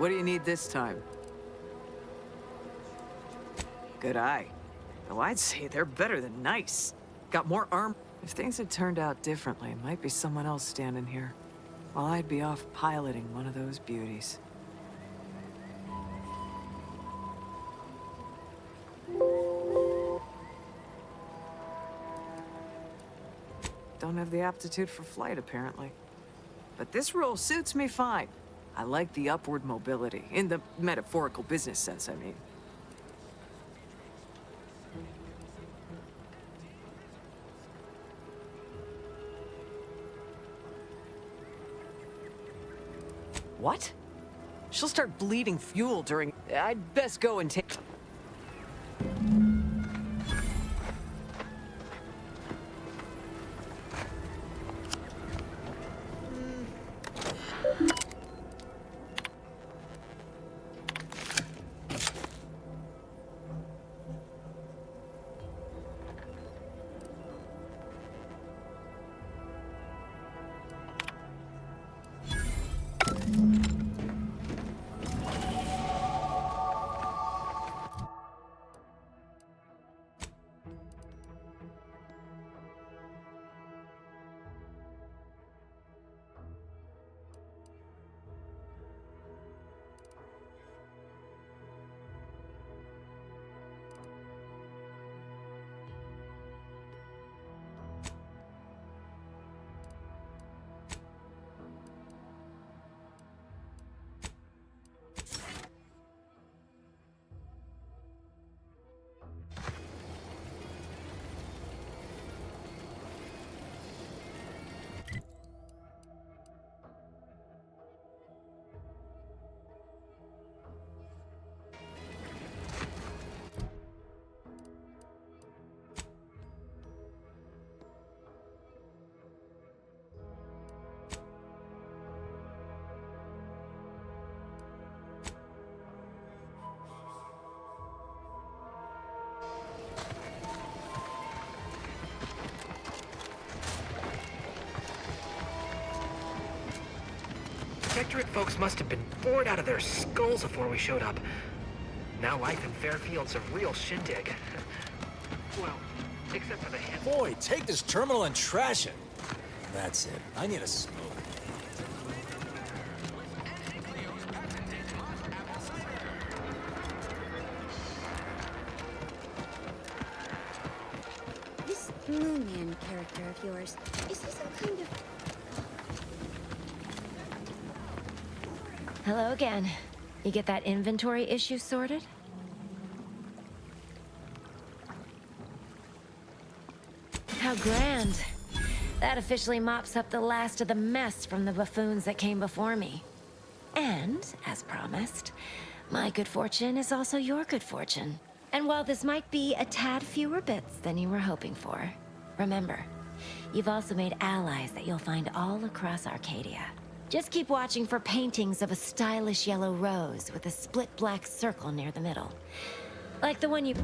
What do you need this time? Good eye. Though I'd say they're better than nice. Got more arm. If things had turned out differently, it might be someone else standing here, while I'd be off piloting one of those beauties. Don't have the aptitude for flight, apparently. But this role suits me fine. I like the upward mobility, in the metaphorical business sense, I mean. What? She'll start bleeding fuel during... I'd best go and take... Protectorate folks must have been bored out of their skulls before we showed up. Now life in Fairfield's a real shindig. Well, except for the hip. Boy, take this terminal and trash it. That's it. I need a smoke. This Moon Man character of yours, is he some kind of... Hello again. You get that inventory issue sorted? How grand. That officially mops up the last of the mess from the buffoons that came before me. And, as promised, my good fortune is also your good fortune. And while this might be a tad fewer bits than you were hoping for, remember, you've also made allies that you'll find all across Arcadia. Just keep watching for paintings of a stylish yellow rose with a split black circle near the middle. Like the one you...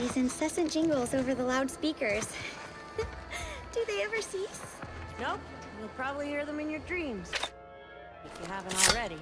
These incessant jingles over the loudspeakers. Do they ever cease? Nope. You'll probably hear them in your dreams. If you haven't already.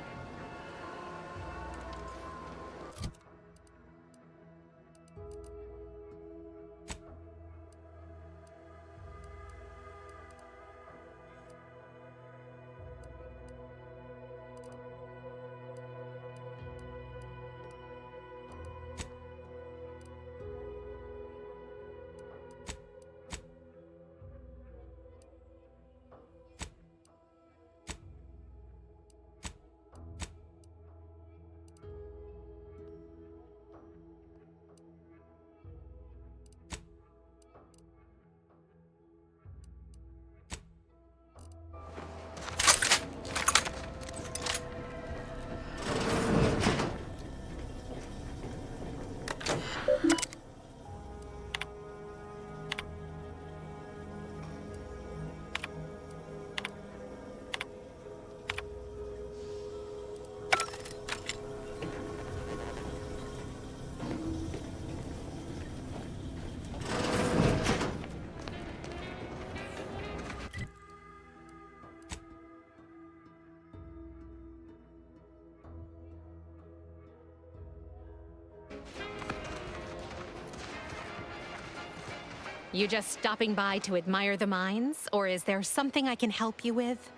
You just stopping by to admire the mines, or is there something I can help you with?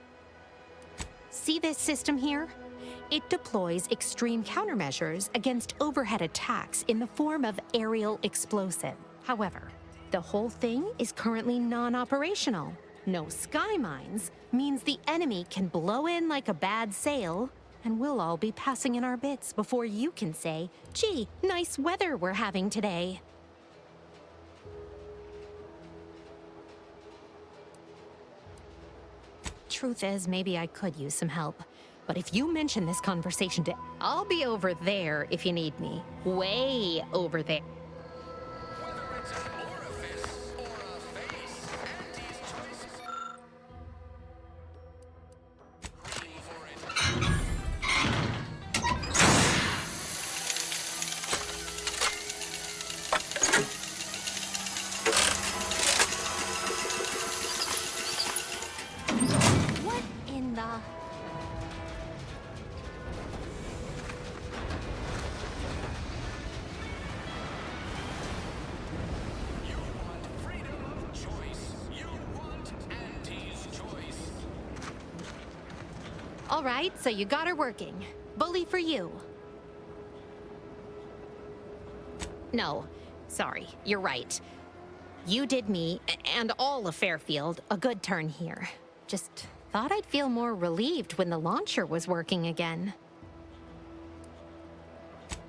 See this system here? It deploys extreme countermeasures against overhead attacks in the form of aerial explosive. However, the whole thing is currently non-operational. No sky mines means the enemy can blow in like a bad sail, and we'll all be passing in our bits before you can say, "Gee, nice weather we're having today." Truth is, maybe I could use some help. But if you mention this conversation to... I'll be over there if you need me. Way over there. Whether it's an orifice or a face, Auntie's choices. Ready for it. What in the... You want freedom of choice. You want Auntie's choice. All right, so you got her working. Bully for you. No, sorry, you're right. You did me, and all of Fairfield, a good turn here. Just thought I'd feel more relieved when the launcher was working again.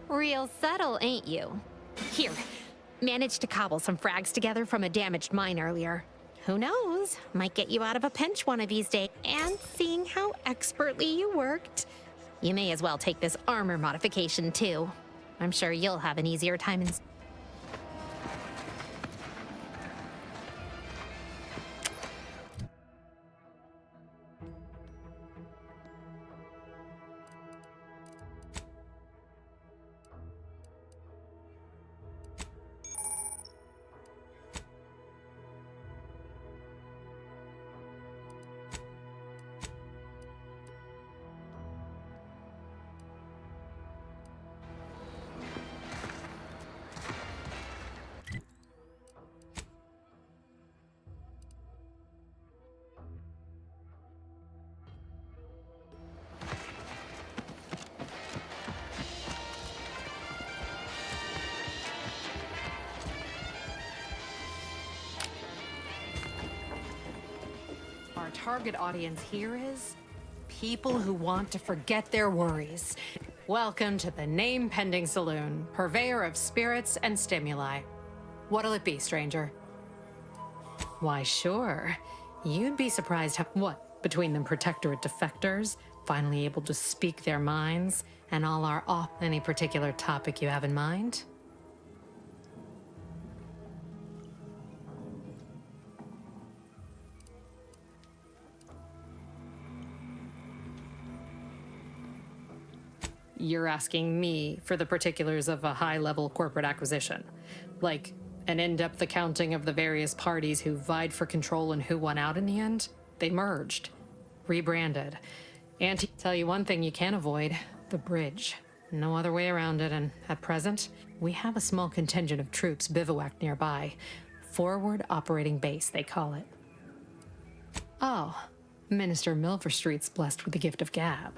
Real subtle, ain't you? Here, managed to cobble some frags together from a damaged mine earlier. Who knows? Might get you out of a pinch one of these days. And seeing how expertly you worked, you may as well take this armor modification too. I'm sure you'll have an easier time in... Our target audience here is people who want to forget their worries. Welcome to the Name-Pending Saloon, purveyor of spirits and stimuli. What'll it be, stranger? Why, sure. You'd be surprised how... What, between the Protectorate defectors, finally able to speak their minds, and all our off... Any particular topic you have in mind? You're asking me for the particulars of a high-level corporate acquisition. Like an in-depth accounting of the various parties who vied for control and who won out in the end. They merged, rebranded. And to tell you one thing you can't avoid, the bridge. No other way around it, and at present, we have a small contingent of troops bivouacked nearby. Forward Operating Base, they call it. Oh, Minister Milverstreet's blessed with the gift of gab.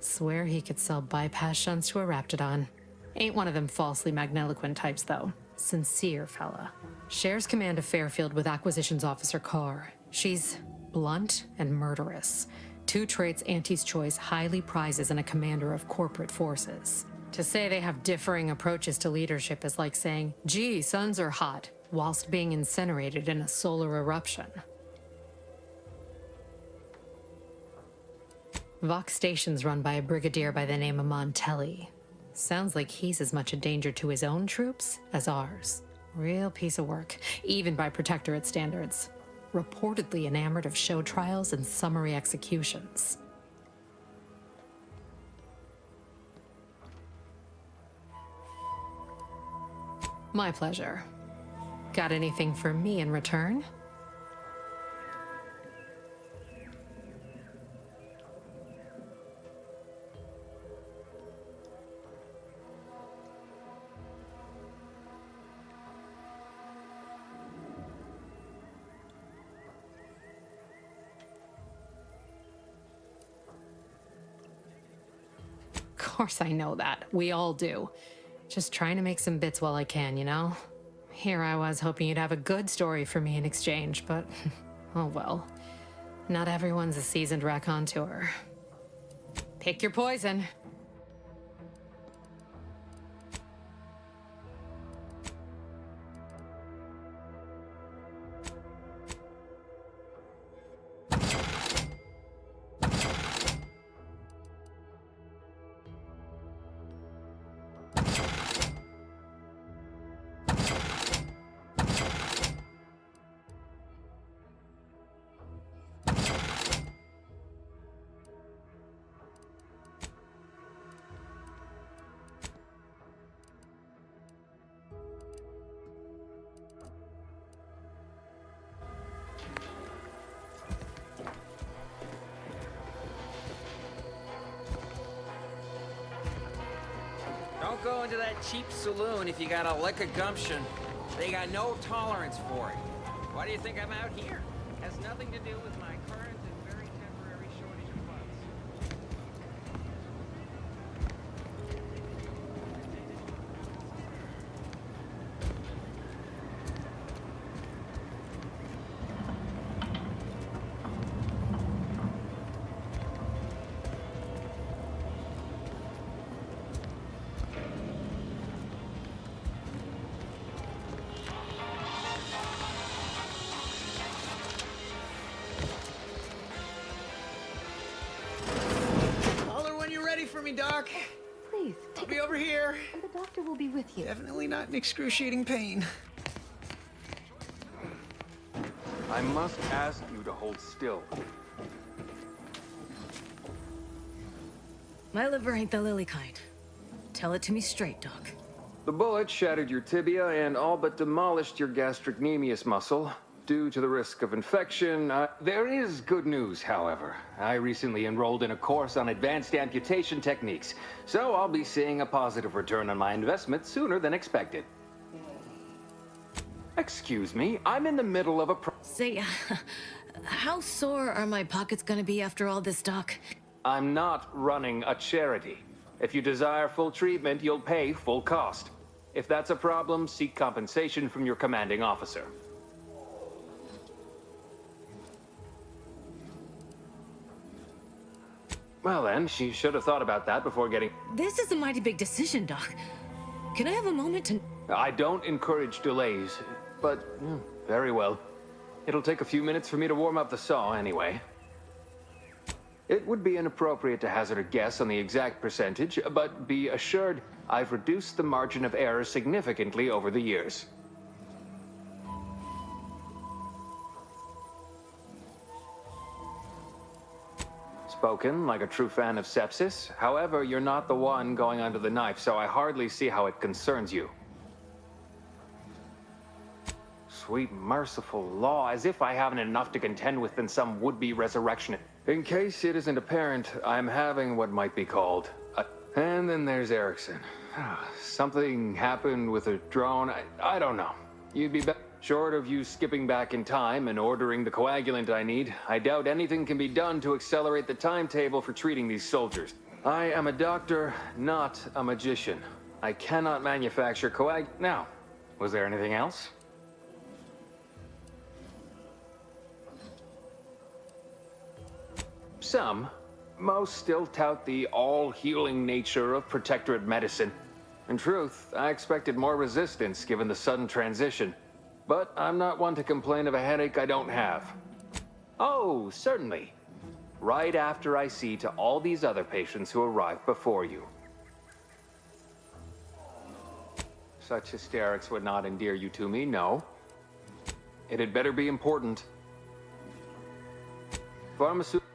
Swear he could sell bypass shunts to a raptidon. Ain't one of them falsely magniloquent types, though. Sincere fella. Shares command of Fairfield with Acquisitions Officer Carr. She's blunt and murderous. Two traits Auntie's Choice highly prizes in a commander of corporate forces. To say they have differing approaches to leadership is like saying, gee, suns are hot, whilst being incinerated in a solar eruption. Vox Station's run by a brigadier by the name of Montelli. Sounds like he's as much a danger to his own troops as ours. Real piece of work, even by Protectorate standards. Reportedly enamored of show trials and summary executions. My pleasure. Got anything for me in return? Of course I know that. We all do. Just trying to make some bits while I can, you know? Here I was hoping you'd have a good story for me in exchange, but oh well. Not everyone's a seasoned raconteur. Pick your poison. Don't go into that cheap saloon if you got a lick of gumption. They got no tolerance for it. Why do you think I'm out here? Has nothing to do with my current and very temporary shortage of funds. For me, Doc. Please, I'll be over here. and the doctor will be with you. Definitely not in excruciating pain. I must ask you to hold still. My liver ain't the lily kind. Tell it to me straight, Doc. The bullet shattered your tibia and all but demolished your gastrocnemius muscle. Due to the risk of infection, there is good news, however. I recently enrolled in a course on advanced amputation techniques, so I'll be seeing a positive return on my investment sooner than expected. Excuse me, I'm in the middle of a Say, how sore are my pockets gonna be after all this, Doc? I'm not running a charity. If you desire full treatment, you'll pay full cost. If that's a problem, seek compensation from your commanding officer. Well then, she should have thought about that before getting... This is a mighty big decision, Doc. Can I have a moment to... I don't encourage delays, but very well. It'll take a few minutes for me to warm up the saw anyway. It would be inappropriate to hazard a guess on the exact percentage, but be assured I've reduced the margin of error significantly over the years. Spoken like a true fan of sepsis. However, you're not the one going under the knife, so I hardly see how it concerns you. sweet, merciful law, as if I haven't enough to contend with than some would-be resurrectionist. In case it isn't apparent, I'm having what might be called a... And then there's Erickson. Something happened with a drone. I don't know. You'd be short of you skipping back in time and ordering the coagulant I need. I doubt anything can be done to accelerate the timetable for treating these soldiers. I am a doctor, not a magician. I cannot manufacture Now, was there anything else? Some. Most still tout the all-healing nature of protectorate medicine. In truth, I expected more resistance given the sudden transition. But I'm not one to complain of a headache I don't have. Oh, certainly. Right after I see to all these other patients who arrived before you. Such hysterics would not endear you to me, no. It had better be important. Pharmaceutical...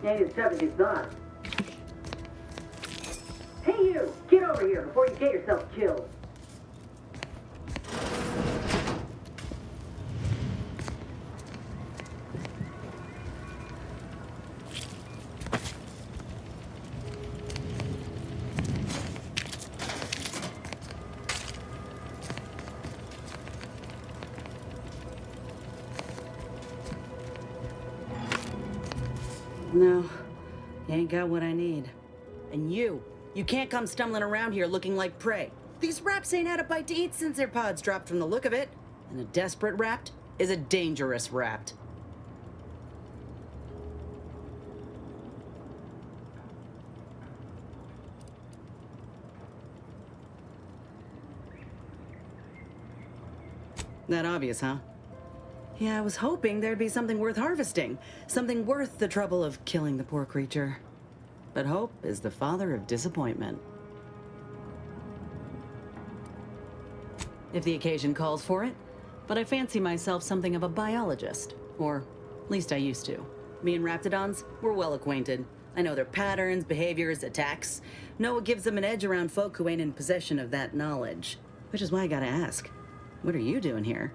Ain't as tough as you thought. Hey you! Get over here before you get yourself killed. No, you ain't got what I need. And you can't come stumbling around here looking like prey. These raps ain't had a bite to eat since their pods dropped from the look of it. And a desperate rapt is a dangerous rapt. That obvious, huh? Yeah, I was hoping there'd be something worth harvesting. Something worth the trouble of killing the poor creature. But hope is the father of disappointment. If the occasion calls for it. But I fancy myself something of a biologist. Or, at least I used to. Me and raptidons, we're well acquainted. I know their patterns, behaviors, attacks. Know what gives them an edge around folk who ain't in possession of that knowledge. Which is why I gotta ask, what are you doing here?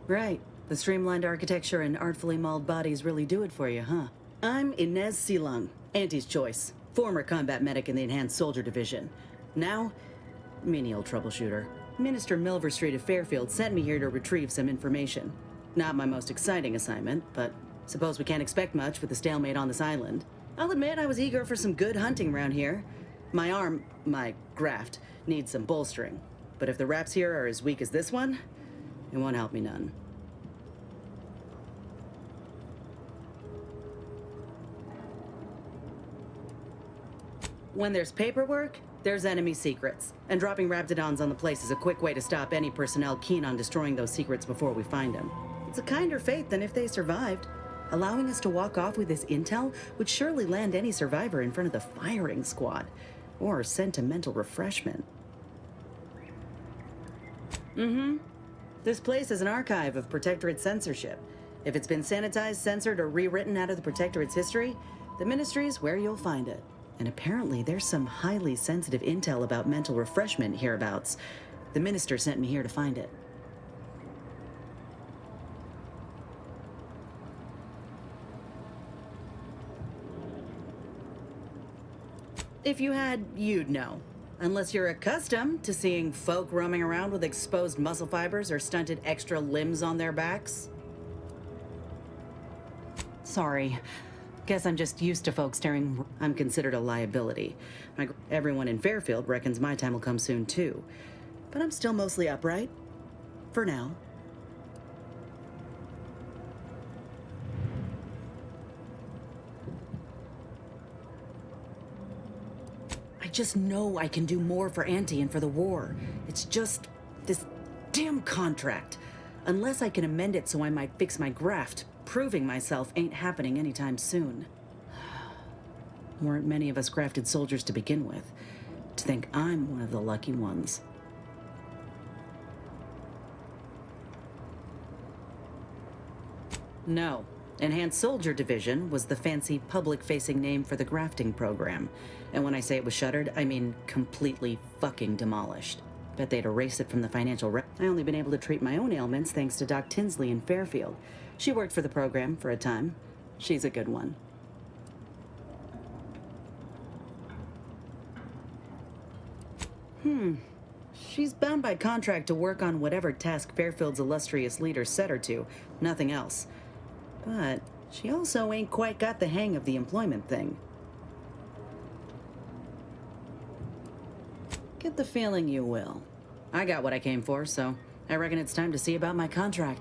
Right. The streamlined architecture and artfully mauled bodies really do it for you, huh? I'm Inez Silung, Auntie's choice. Former combat medic in the Enhanced Soldier Division. Now, menial troubleshooter. Minister Milver Street of Fairfield sent me here to retrieve some information. Not my most exciting assignment, but suppose we can't expect much with the stalemate on this island. I'll admit I was eager for some good hunting around here. My graft, needs some bolstering. But if the raps here are as weak as this one, it won't help me none. When there's paperwork, there's enemy secrets. And dropping raptidons on the place is a quick way to stop any personnel keen on destroying those secrets before we find them. It's a kinder fate than if they survived. Allowing us to walk off with this intel would surely land any survivor in front of the firing squad. Or sentimental refreshment. This place is an archive of Protectorate censorship. If it's been sanitized, censored, or rewritten out of the Protectorate's history, the Ministry's where you'll find it. And apparently there's some highly sensitive intel about mental refreshment hereabouts. The Minister sent me here to find it. If you had, you'd know. Unless you're accustomed to seeing folk roaming around with exposed muscle fibers or stunted extra limbs on their backs. Sorry. Guess I'm just used to folks staring. I'm considered a liability. Everyone in Fairfield reckons my time will come soon too. But I'm still mostly upright. For now. I just know I can do more for Auntie and for the war. It's just this damn contract. Unless I can amend it so I might fix my graft, proving myself ain't happening anytime soon. Weren't many of us grafted soldiers to begin with. To think I'm one of the lucky ones. No. Enhanced Soldier Division was the fancy public-facing name for the grafting program. And when I say it was shuttered, I mean completely fucking demolished. Bet they'd erase it from the financial I only been able to treat my own ailments thanks to Doc Tinsley in Fairfield. She worked for the program for a time. She's a good one. She's bound by contract to work on whatever task Fairfield's illustrious leader set her to, nothing else. But she also ain't quite got the hang of the employment thing. Get the feeling you will. I got what I came for, so I reckon it's time to see about my contract.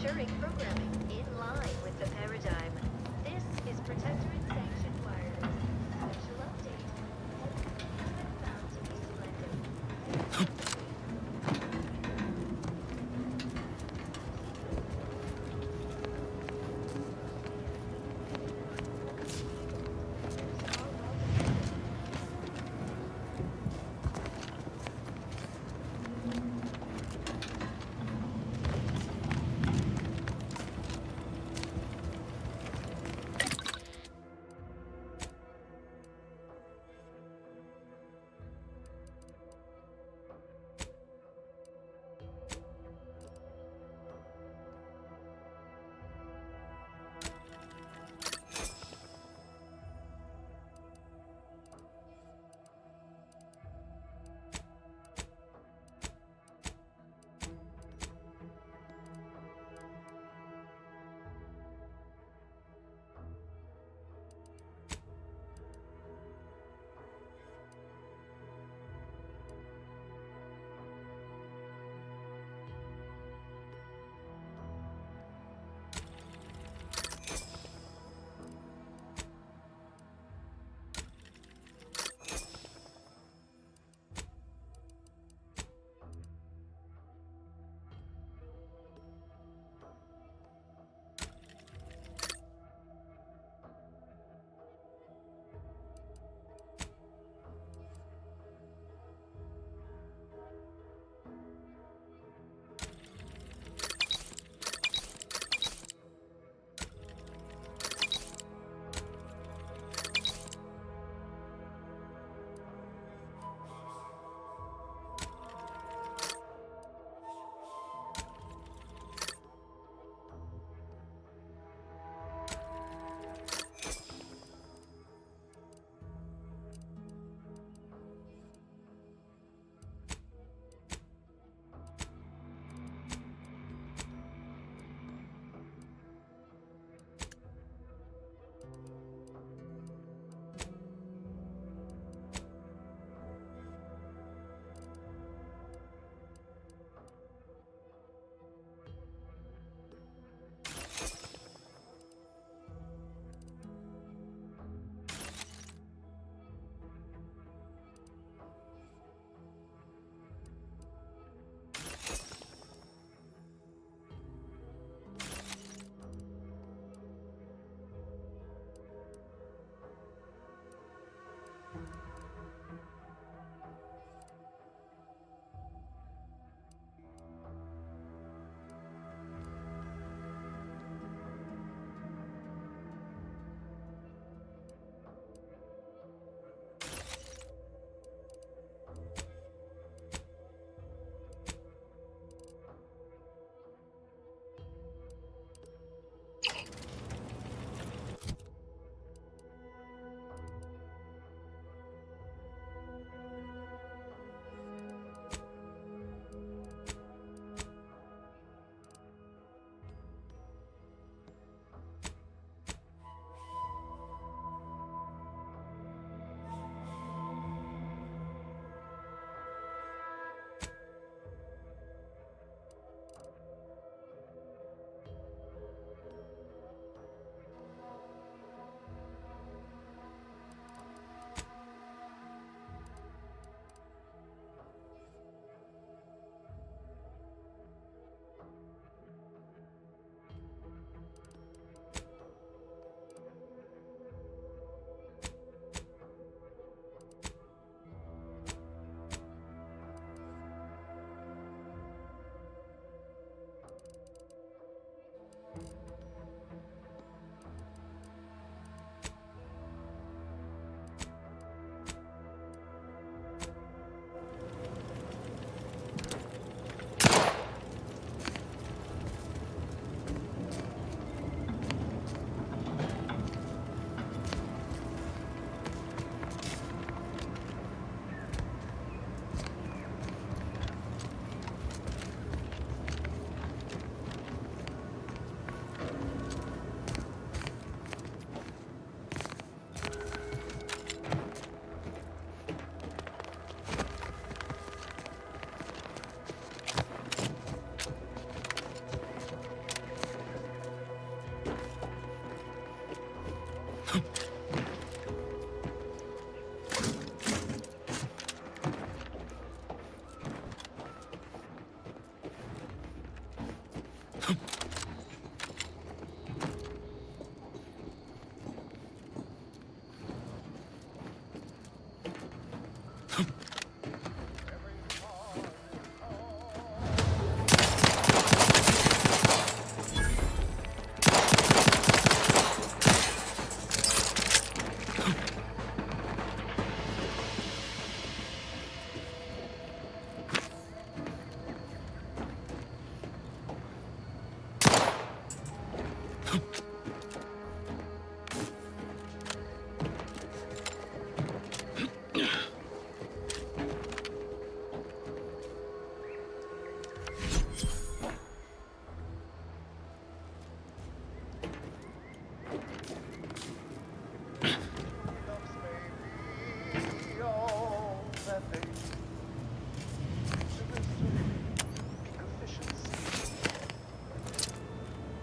maturing programming in line with the paradigm. This is Protectorate Sanctioned Wireless. Special update. Has been found to be selective.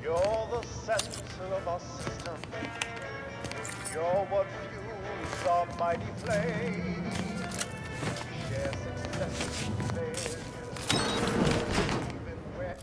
You're the center of our system. You're what fuels our mighty flame. We share success and failure. Even where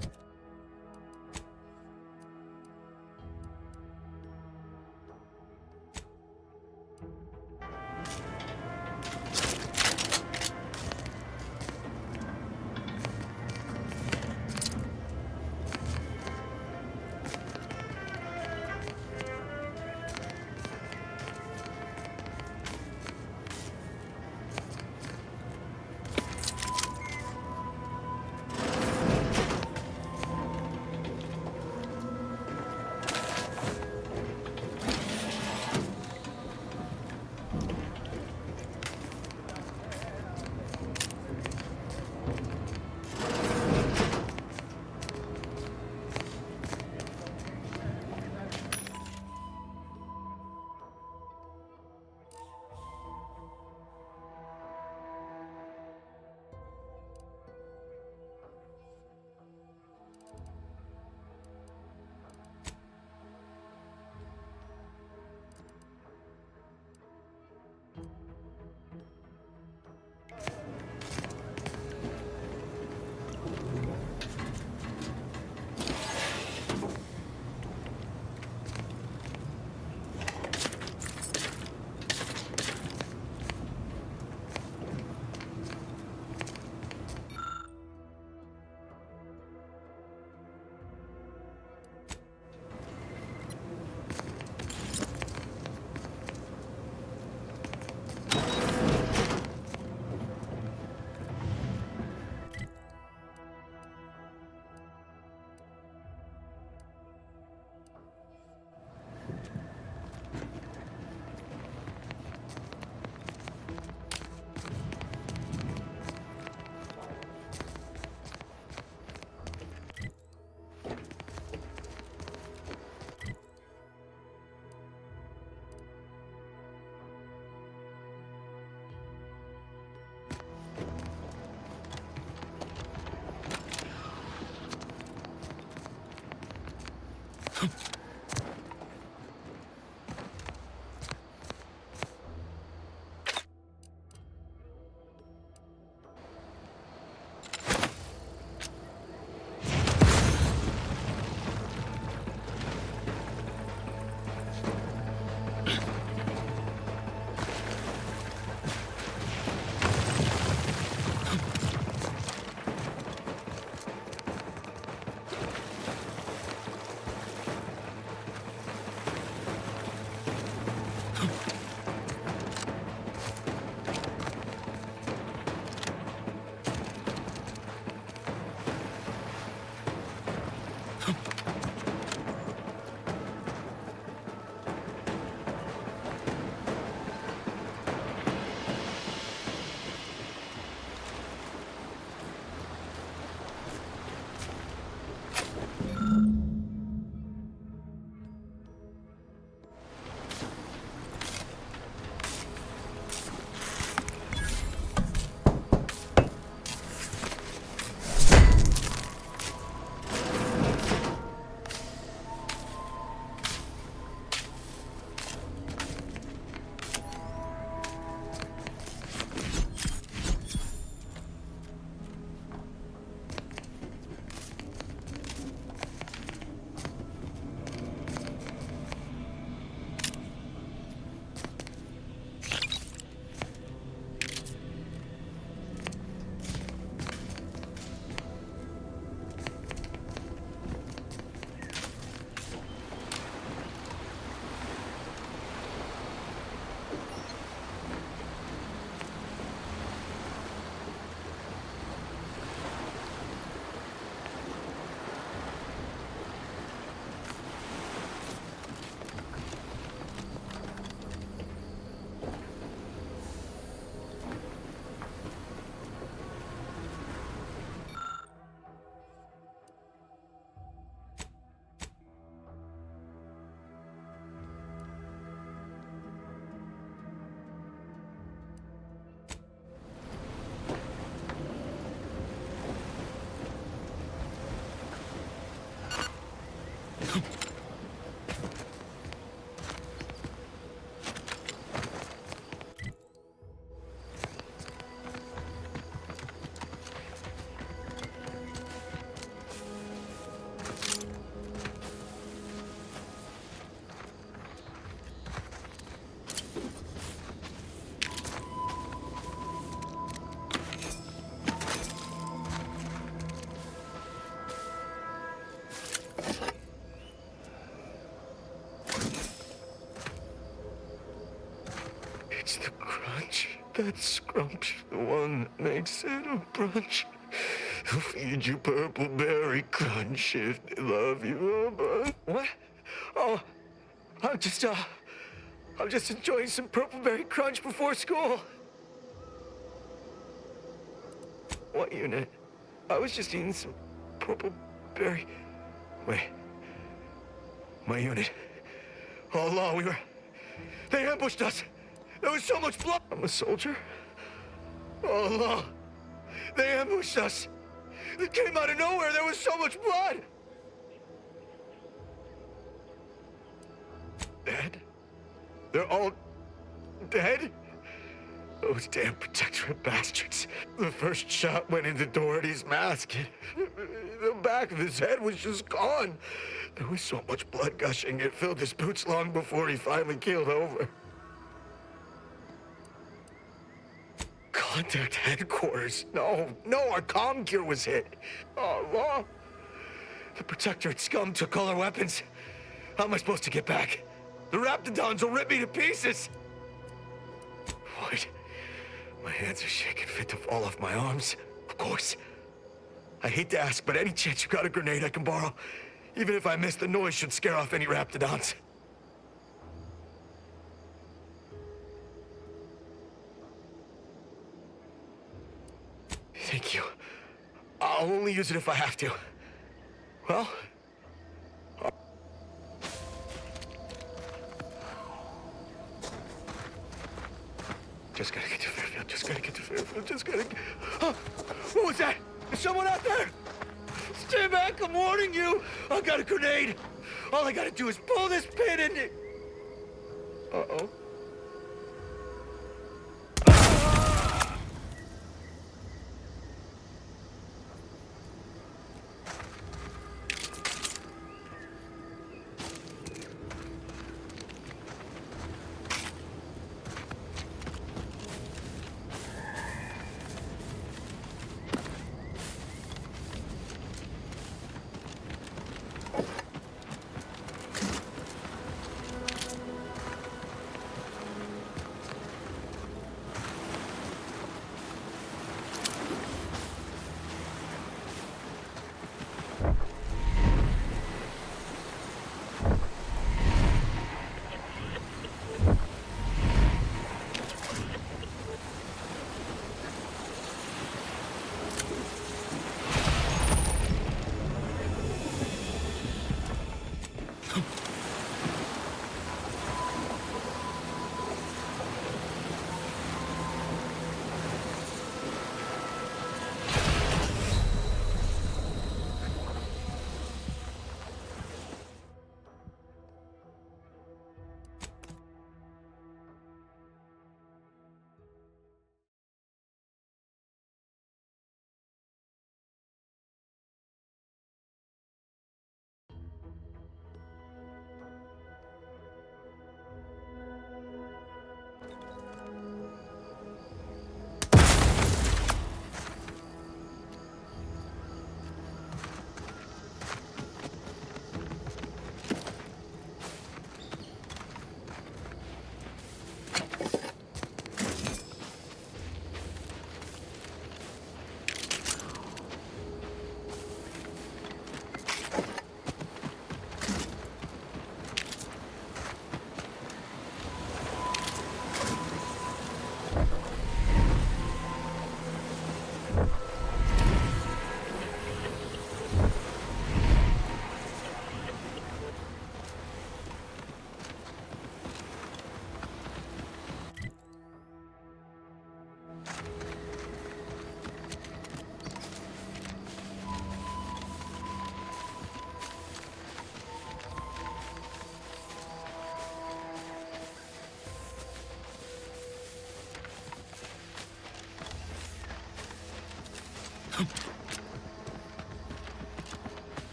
That scrumptious, the one that makes it a brunch. He'll feed you purple berry crunch if they love you a bunch. What? Oh, I'm just enjoying some purple berry crunch before school. What unit? I was just eating some purple berry. Wait. My unit. All along they ambushed us. There was so much blood. I'm a soldier. All along. They ambushed us. They came out of nowhere. There was so much blood. Dead? They're all dead? Those damn protectorate bastards. The first shot went into Doherty's mask. The back of his head was just gone. There was so much blood gushing, it filled his boots long before he finally keeled over. Contact headquarters. No, our comm gear was hit. Oh, law. The protectorate scum took all our weapons. How am I supposed to get back? The Raptidons will rip me to pieces. What? My hands are shaking fit to fall off my arms. Of course. I hate to ask, but any chance you got a grenade I can borrow? Even if I miss, the noise should scare off any Raptidons. Thank you. I'll only use it if I have to. Well... Just gotta get to Fairfield, just gotta get... Oh, what was that? Is someone out there? Stay back, I'm warning you! I got a grenade! All I gotta do is pull this pin and... Uh-oh.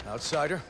Outsider?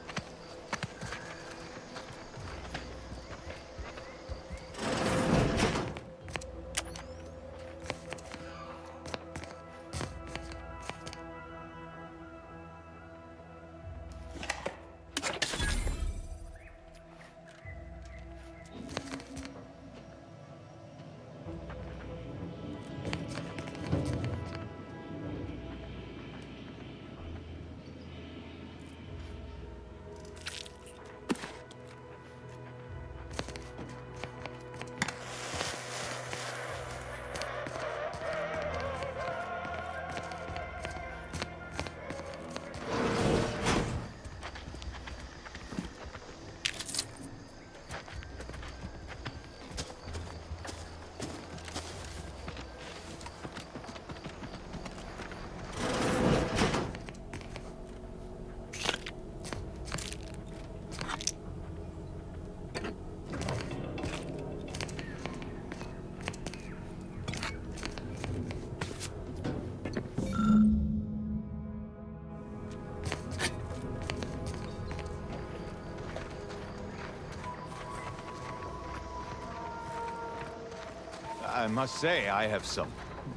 I must say, I have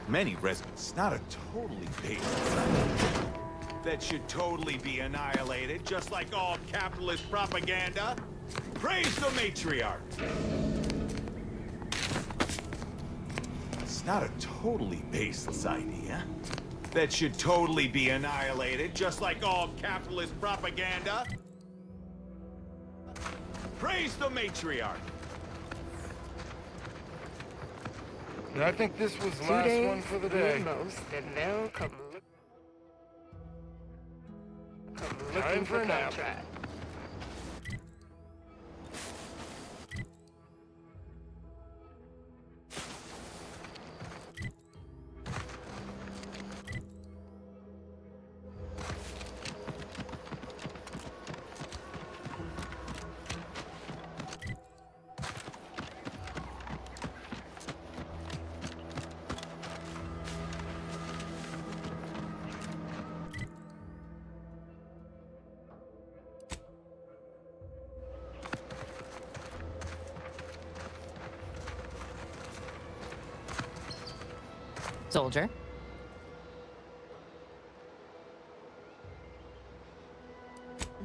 many residents. Not a totally basic society that should totally be annihilated, just like all capitalist propaganda. Praise the matriarch! It's not a totally baseless idea that should totally be annihilated, just like all capitalist propaganda. Praise the matriarch! I think this was the last one for the day. Most, and they'll come looking Time for a nap. contract. Soldier.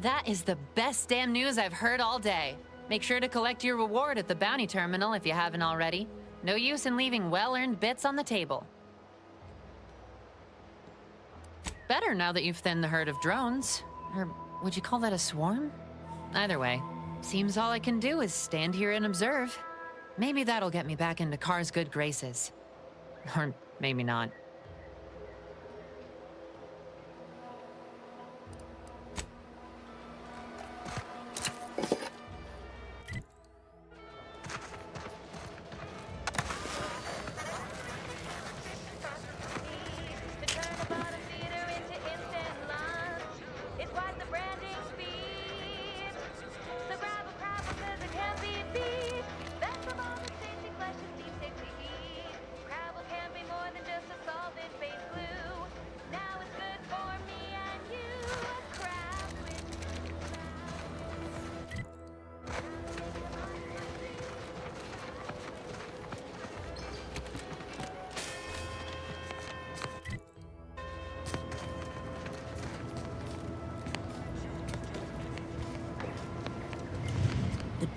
That is the best damn news I've heard all day. Make sure to collect your reward at the bounty terminal if you haven't already. No use in leaving well-earned bits on the table. Better now that you've thinned the herd of drones. Or would you call that a swarm? Either way, seems all I can do is stand here and observe. Maybe that'll get me back into Car's good graces. Or maybe not.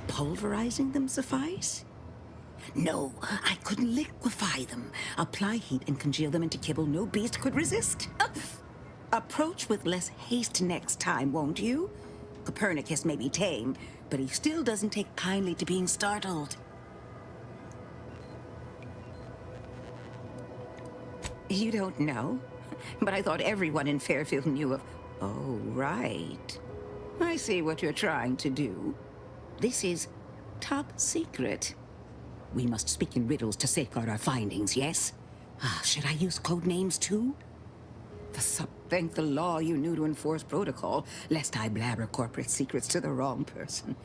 Pulverizing them suffice? No, I could liquefy them. Apply heat and congeal them into kibble no beast could resist. Approach with less haste next time, won't you? Copernicus may be tame, but he still doesn't take kindly to being startled. You don't know? But I thought everyone in Fairfield knew of... Oh, right. I see what you're trying to do. This is top secret. We must speak in riddles to safeguard our findings, yes? Should I use code names too? Thank the law you knew to enforce protocol, lest I blabber corporate secrets to the wrong person.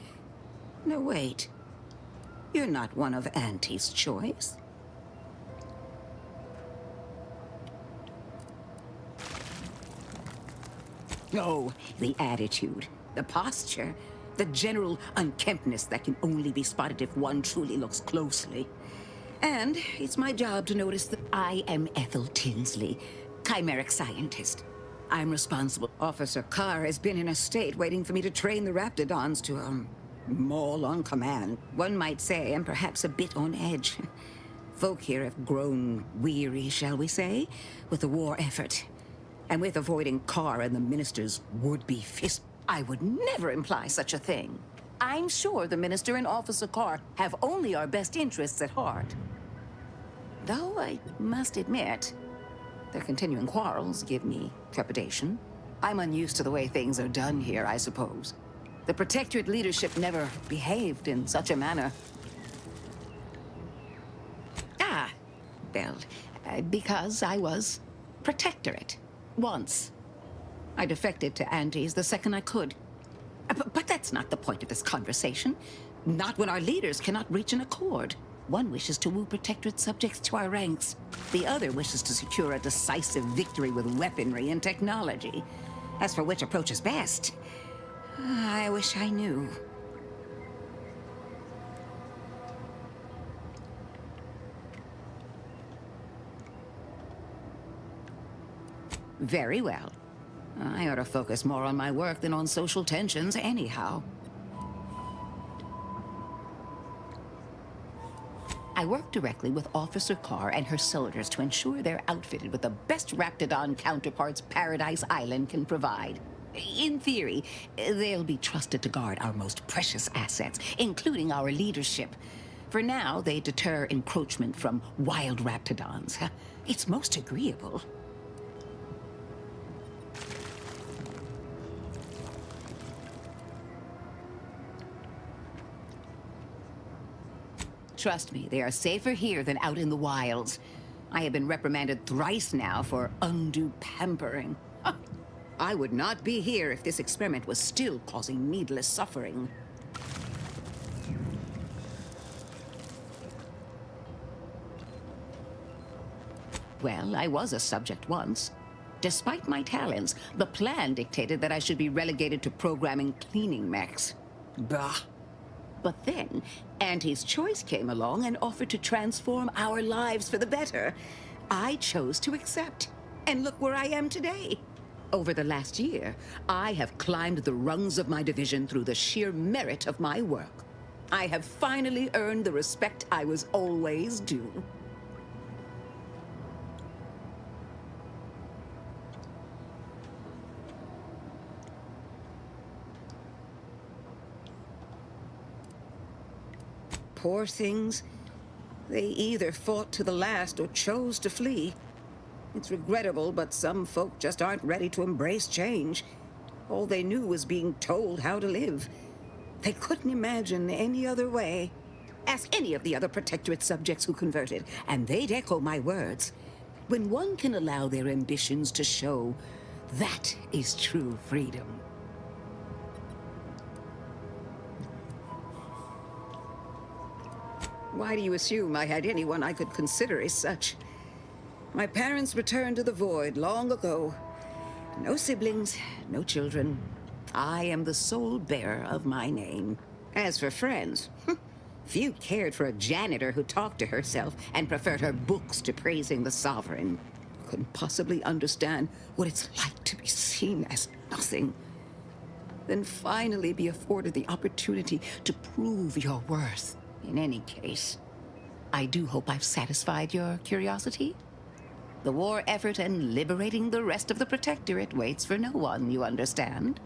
No, wait. You're not one of Auntie's choice. Oh, the attitude, the posture, the general unkemptness that can only be spotted if one truly looks closely. And it's my job to notice that I am Ethel Tinsley, chimeric scientist. I'm responsible. Officer Carr has been in a state waiting for me to train the Raptidons to, maul on command. One might say I'm perhaps a bit on edge. Folk here have grown weary, shall we say, with the war effort. And with avoiding Carr and the minister's would-be fist. I would never imply such a thing. I'm sure the minister and Officer Carr have only our best interests at heart. Though I must admit, their continuing quarrels give me trepidation. I'm unused to the way things are done here, I suppose. The Protectorate leadership never behaved in such a manner. Well, because I was Protectorate. Once. I defected to Andes the second I could. But that's not the point of this conversation. Not when our leaders cannot reach an accord. One wishes to woo Protectorate subjects to our ranks. The other wishes to secure a decisive victory with weaponry and technology. As for which approach is best, I wish I knew. Very well. I ought to focus more on my work than on social tensions anyhow. I work directly with Officer Carr and her soldiers to ensure they're outfitted with the best Raptidon counterparts Paradise Island can provide. In theory, they'll be trusted to guard our most precious assets, including our leadership. For now, they deter encroachment from wild Raptidons. It's most agreeable. Trust me, they are safer here than out in the wilds. I have been reprimanded thrice now for undue pampering. I would not be here if this experiment was still causing needless suffering. Well, I was a subject once. Despite my talents, the plan dictated that I should be relegated to programming cleaning mechs. Bah. But then, Auntie's Choice came along and offered to transform our lives for the better. I chose to accept. And look where I am today. Over the last year, I have climbed the rungs of my division through the sheer merit of my work. I have finally earned the respect I was always due. Poor things. They either fought to the last or chose to flee. It's regrettable, but some folk just aren't ready to embrace change. All they knew was being told how to live. They couldn't imagine any other way. Ask any of the other Protectorate subjects who converted, and they'd echo my words. When one can allow their ambitions to show, that is true freedom. Why do you assume I had anyone I could consider as such? My parents returned to the void long ago. No siblings, no children. I am the sole bearer of my name. As for friends, few cared for a janitor who talked to herself and preferred her books to praising the sovereign. Couldn't possibly understand what it's like to be seen as nothing. Then finally be afforded the opportunity to prove your worth. In any case, I do hope I've satisfied your curiosity. The war effort and liberating the rest of the Protectorate waits for no one, you understand?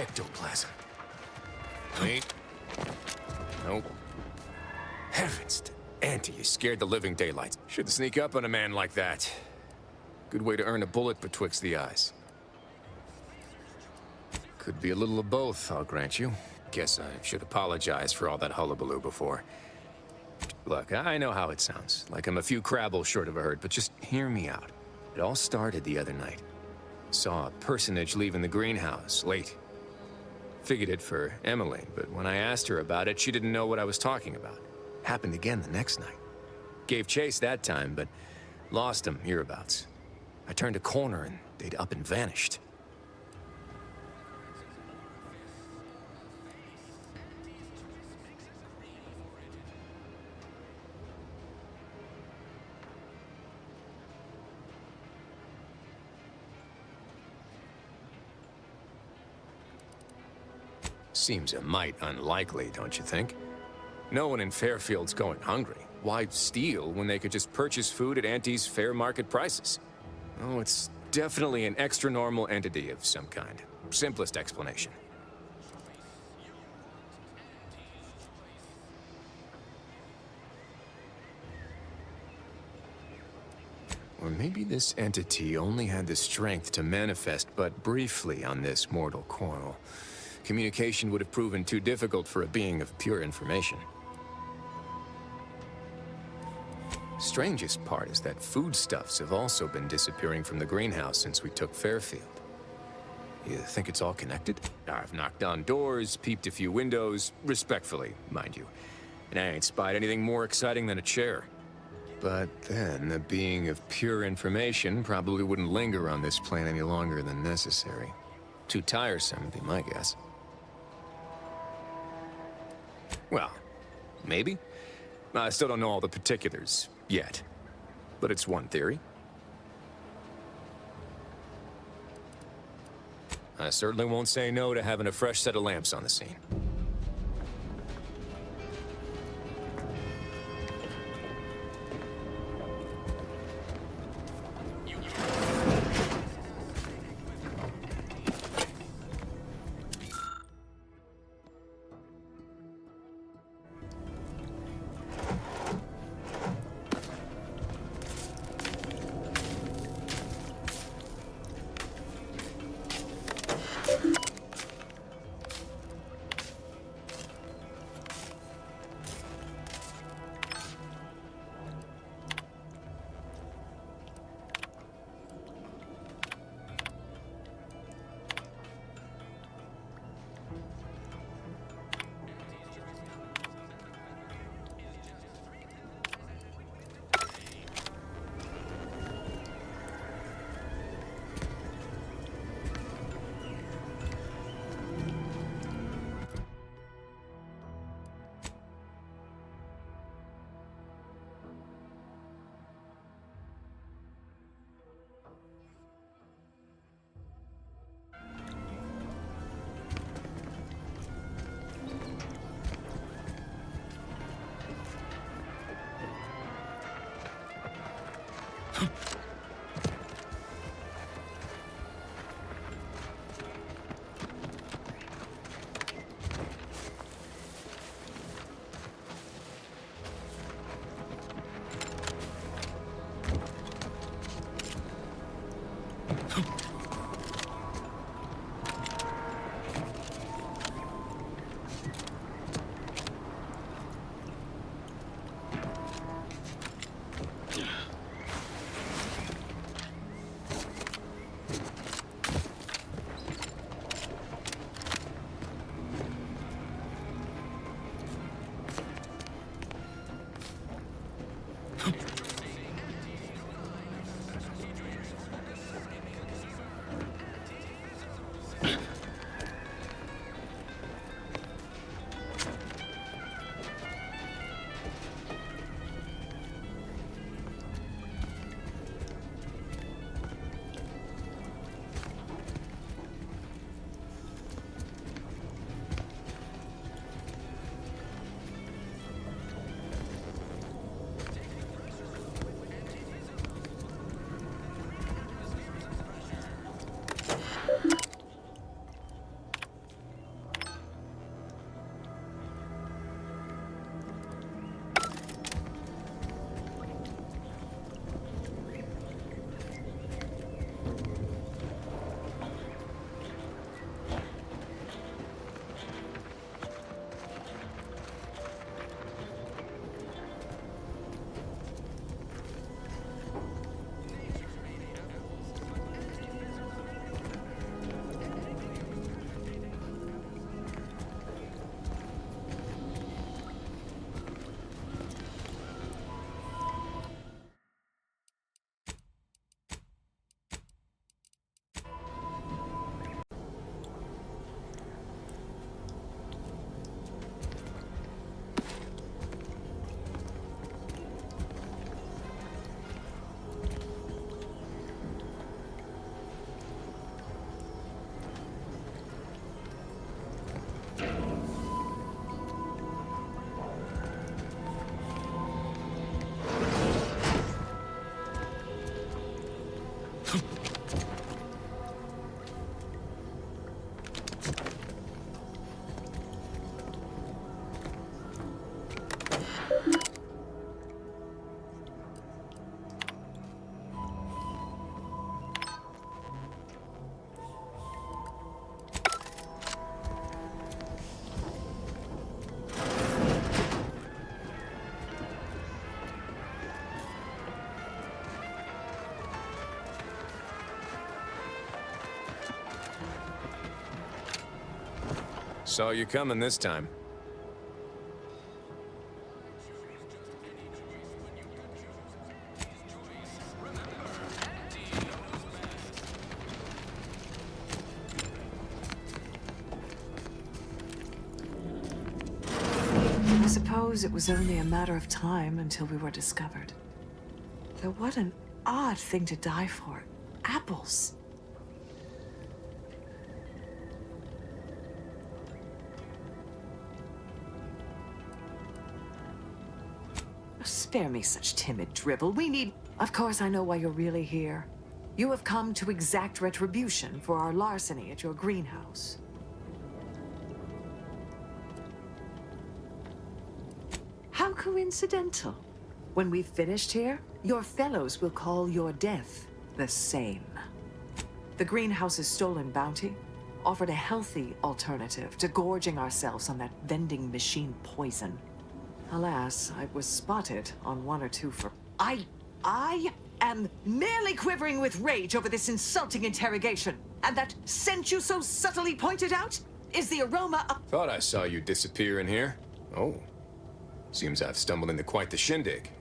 ectoplasm. Wait. Nope. Heavens, Auntie, you scared the living daylights. Shouldn't sneak up on a man like that. Good way to earn a bullet betwixt the eyes. Could be a little of both, I'll grant you. Guess I should apologize for all that hullabaloo before. Look, I know how it sounds, like I'm a few crabbles short of a herd, but just hear me out. It all started the other night. Saw a personage leaving the greenhouse, late. Figured it for Emily, but when I asked her about it, she didn't know what I was talking about. Happened again the next night. Gave chase that time, but lost him hereabouts. I turned a corner and they'd up and vanished. Seems a mite unlikely, don't you think? No one in Fairfield's going hungry. Why steal when they could just purchase food at Auntie's fair market prices? Oh, it's definitely an extra-normal entity of some kind. Simplest explanation. Or maybe this entity only had the strength to manifest but briefly on this mortal coil. Communication would have proven too difficult for a being of pure information. Strangest part is that foodstuffs have also been disappearing from the greenhouse since we took Fairfield. You think it's all connected? I've knocked on doors, peeped a few windows, respectfully, mind you. And I ain't spied anything more exciting than a chair. But then, a being of pure information probably wouldn't linger on this plane any longer than necessary. Too tiresome, would be my guess. Well, maybe. I still don't know all the particulars yet, but it's one theory. I certainly won't say no to having a fresh set of lamps on the scene. Saw you coming this time. I suppose it was only a matter of time until we were discovered. Though what an odd thing to die for. Apples. Spare me such timid drivel. We need... Of course, I know why you're really here. You have come to exact retribution for our larceny at your greenhouse. How coincidental. When we've finished here, your fellows will call your death the same. The greenhouse's stolen bounty offered a healthy alternative to gorging ourselves on that vending machine poison. Alas, I was spotted on one or two for... I am merely quivering with rage over this insulting interrogation. And that scent you so subtly pointed out is the aroma of... Thought I saw you disappear in here. Oh. Seems I've stumbled into quite the shindig.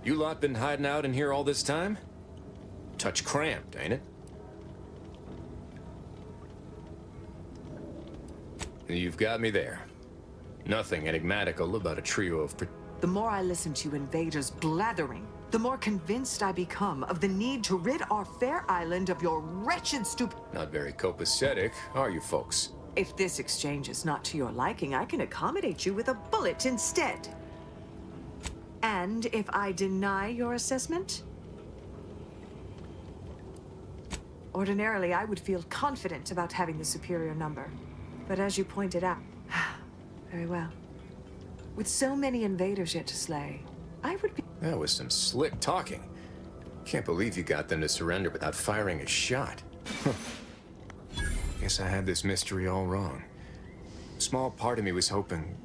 You lot been hiding out in here all this time? Touch cramped, ain't it? You've got me there. Nothing enigmatical about a trio of... The more I listen to you invaders blathering, the more convinced I become of the need to rid our fair island of your wretched Not very copacetic, are you folks? If this exchange is not to your liking, I can accommodate you with a bullet instead. And if I deny your assessment? Ordinarily, I would feel confident about having the superior number. But as you pointed out... Very well. With so many invaders yet to slay, I would be... That was some slick talking. Can't believe you got them to surrender without firing a shot. Guess I had this mystery all wrong. A small part of me was hoping...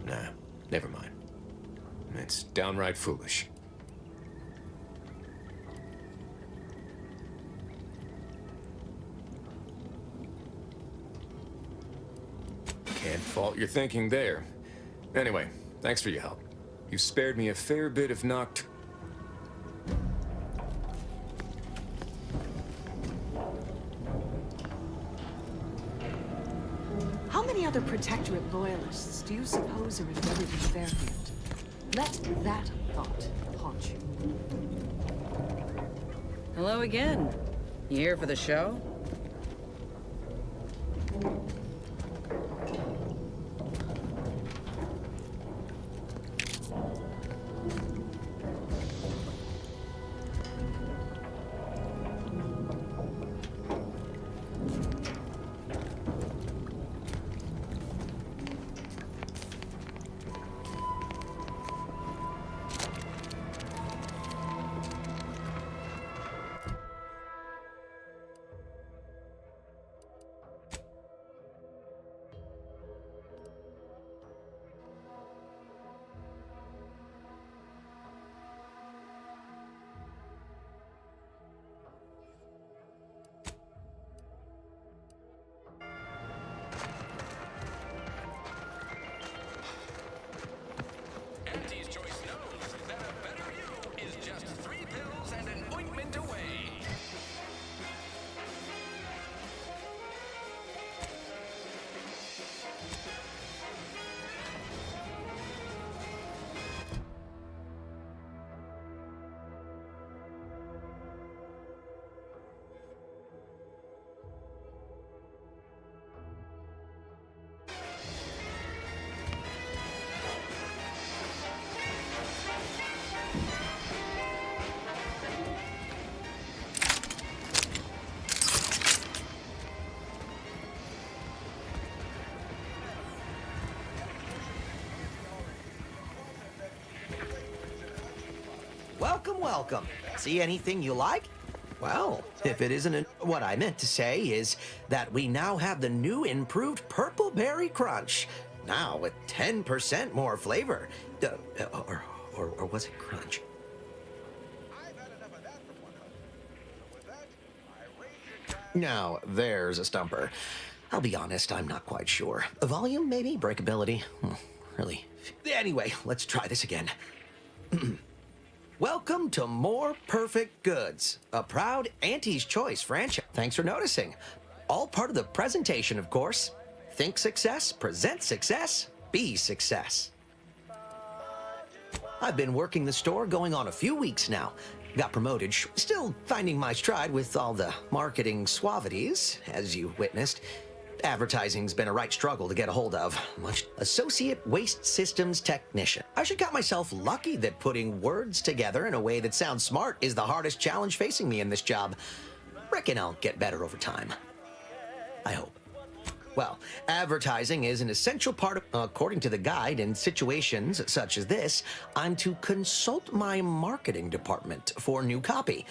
Nah, never mind. It's downright foolish. Can't fault your thinking there. Anyway, thanks for your help. You've spared me a fair bit of knocked... How many other Protectorate loyalists do you suppose are embedded in Fairfield? Let that thought haunt you. Hello again. You here for the show? Welcome, welcome. See anything you like? Well, if it isn't what I meant to say is that we now have the new improved Purple Berry Crunch. Now with 10% more flavor. Or was it crunch? Now, there's a stumper. I'll be honest, I'm not quite sure. Volume, maybe? Breakability? Really? Anyway, let's try this again. Welcome to More Perfect Goods, a proud Auntie's Choice franchise. Thanks for noticing. All part of the presentation, of course. Think success, present success, be success. I've been working the store going on a few weeks now. Got promoted, still finding my stride with all the marketing suavities, as you witnessed. Advertising's been a right struggle to get a hold of. Much Associate Waste Systems Technician. I should count myself lucky that putting words together in a way that sounds smart is the hardest challenge facing me in this job. Reckon I'll get better over time. I hope. Well, advertising is an essential part of, according to the guide, in situations such as this, I'm to consult my marketing department for new copy.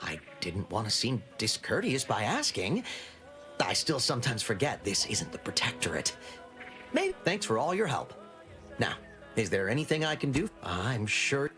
I didn't want to seem discourteous by asking. I still sometimes forget this isn't the Protectorate. Maybe. Thanks for all your help. Now, is there anything I can do? I'm sure.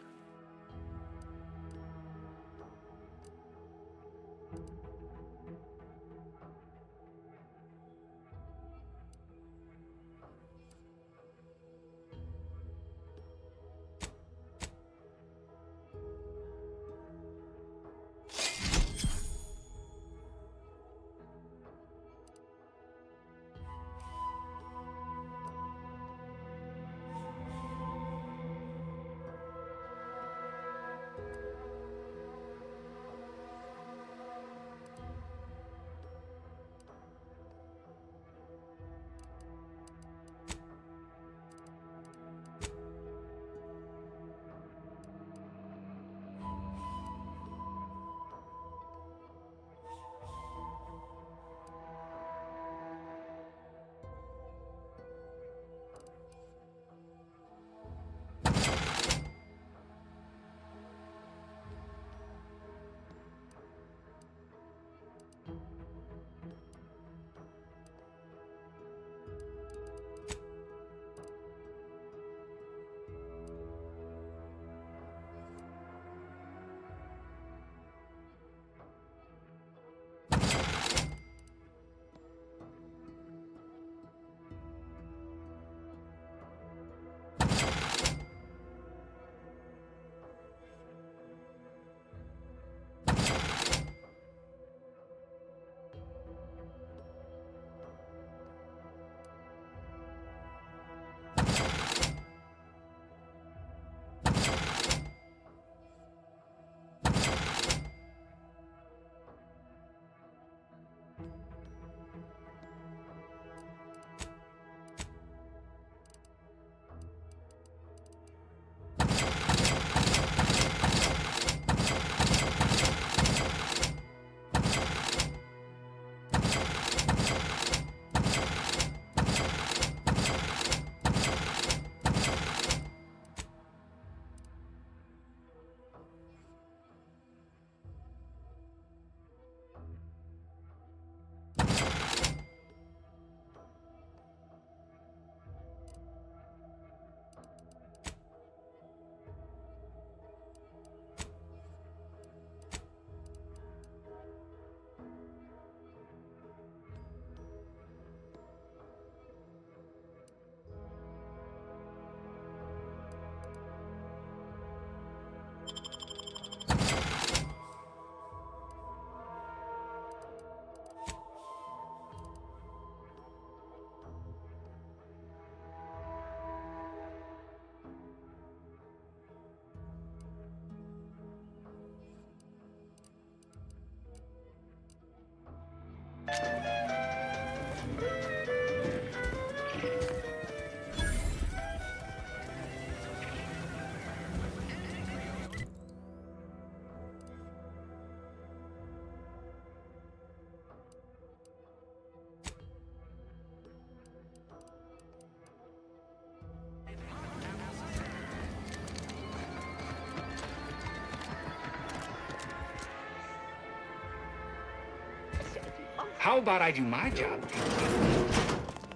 How about I do my job?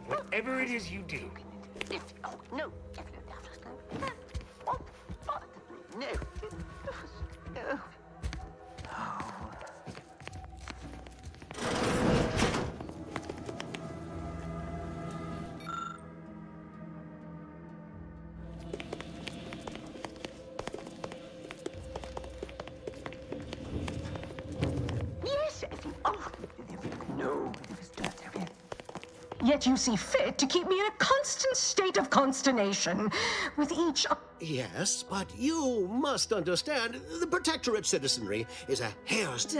Whatever it is you do. No. Yes. No. Yet you see fit to keep me in a constant state of consternation with each. Yes, but you must understand, the Protectorate citizenry is a hair's...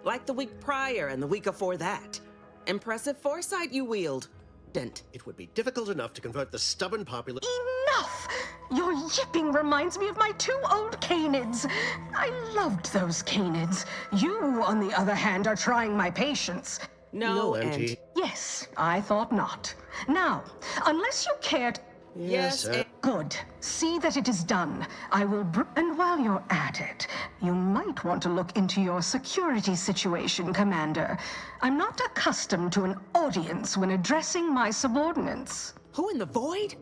Like the week prior and the week before that. Impressive foresight you wield. It would be difficult enough to convert the stubborn populace... Enough! Your yipping reminds me of my 2 old canids. I loved those canids. You, on the other hand, are trying my patience. No, Auntie. Yes, I thought not. Now, unless you care to... Yes, Good. See that it is done. I will and while you're at it, you might want to look into your security situation, Commander. I'm not accustomed to an audience when addressing my subordinates. Who in the void?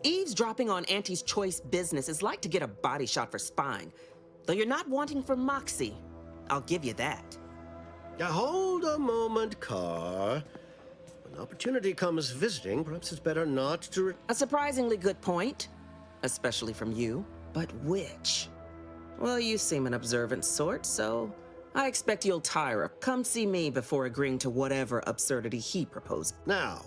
Eavesdropping on Auntie's choice business is like to get a body shot for spying. Though you're not wanting for moxie. I'll give you that. Hold a moment, Carr. When opportunity comes visiting, perhaps it's better not to... A surprisingly good point. Especially from you. But which? Well, you seem an observant sort, so I expect you'll tire of. Come see me before agreeing to whatever absurdity he proposed. Now,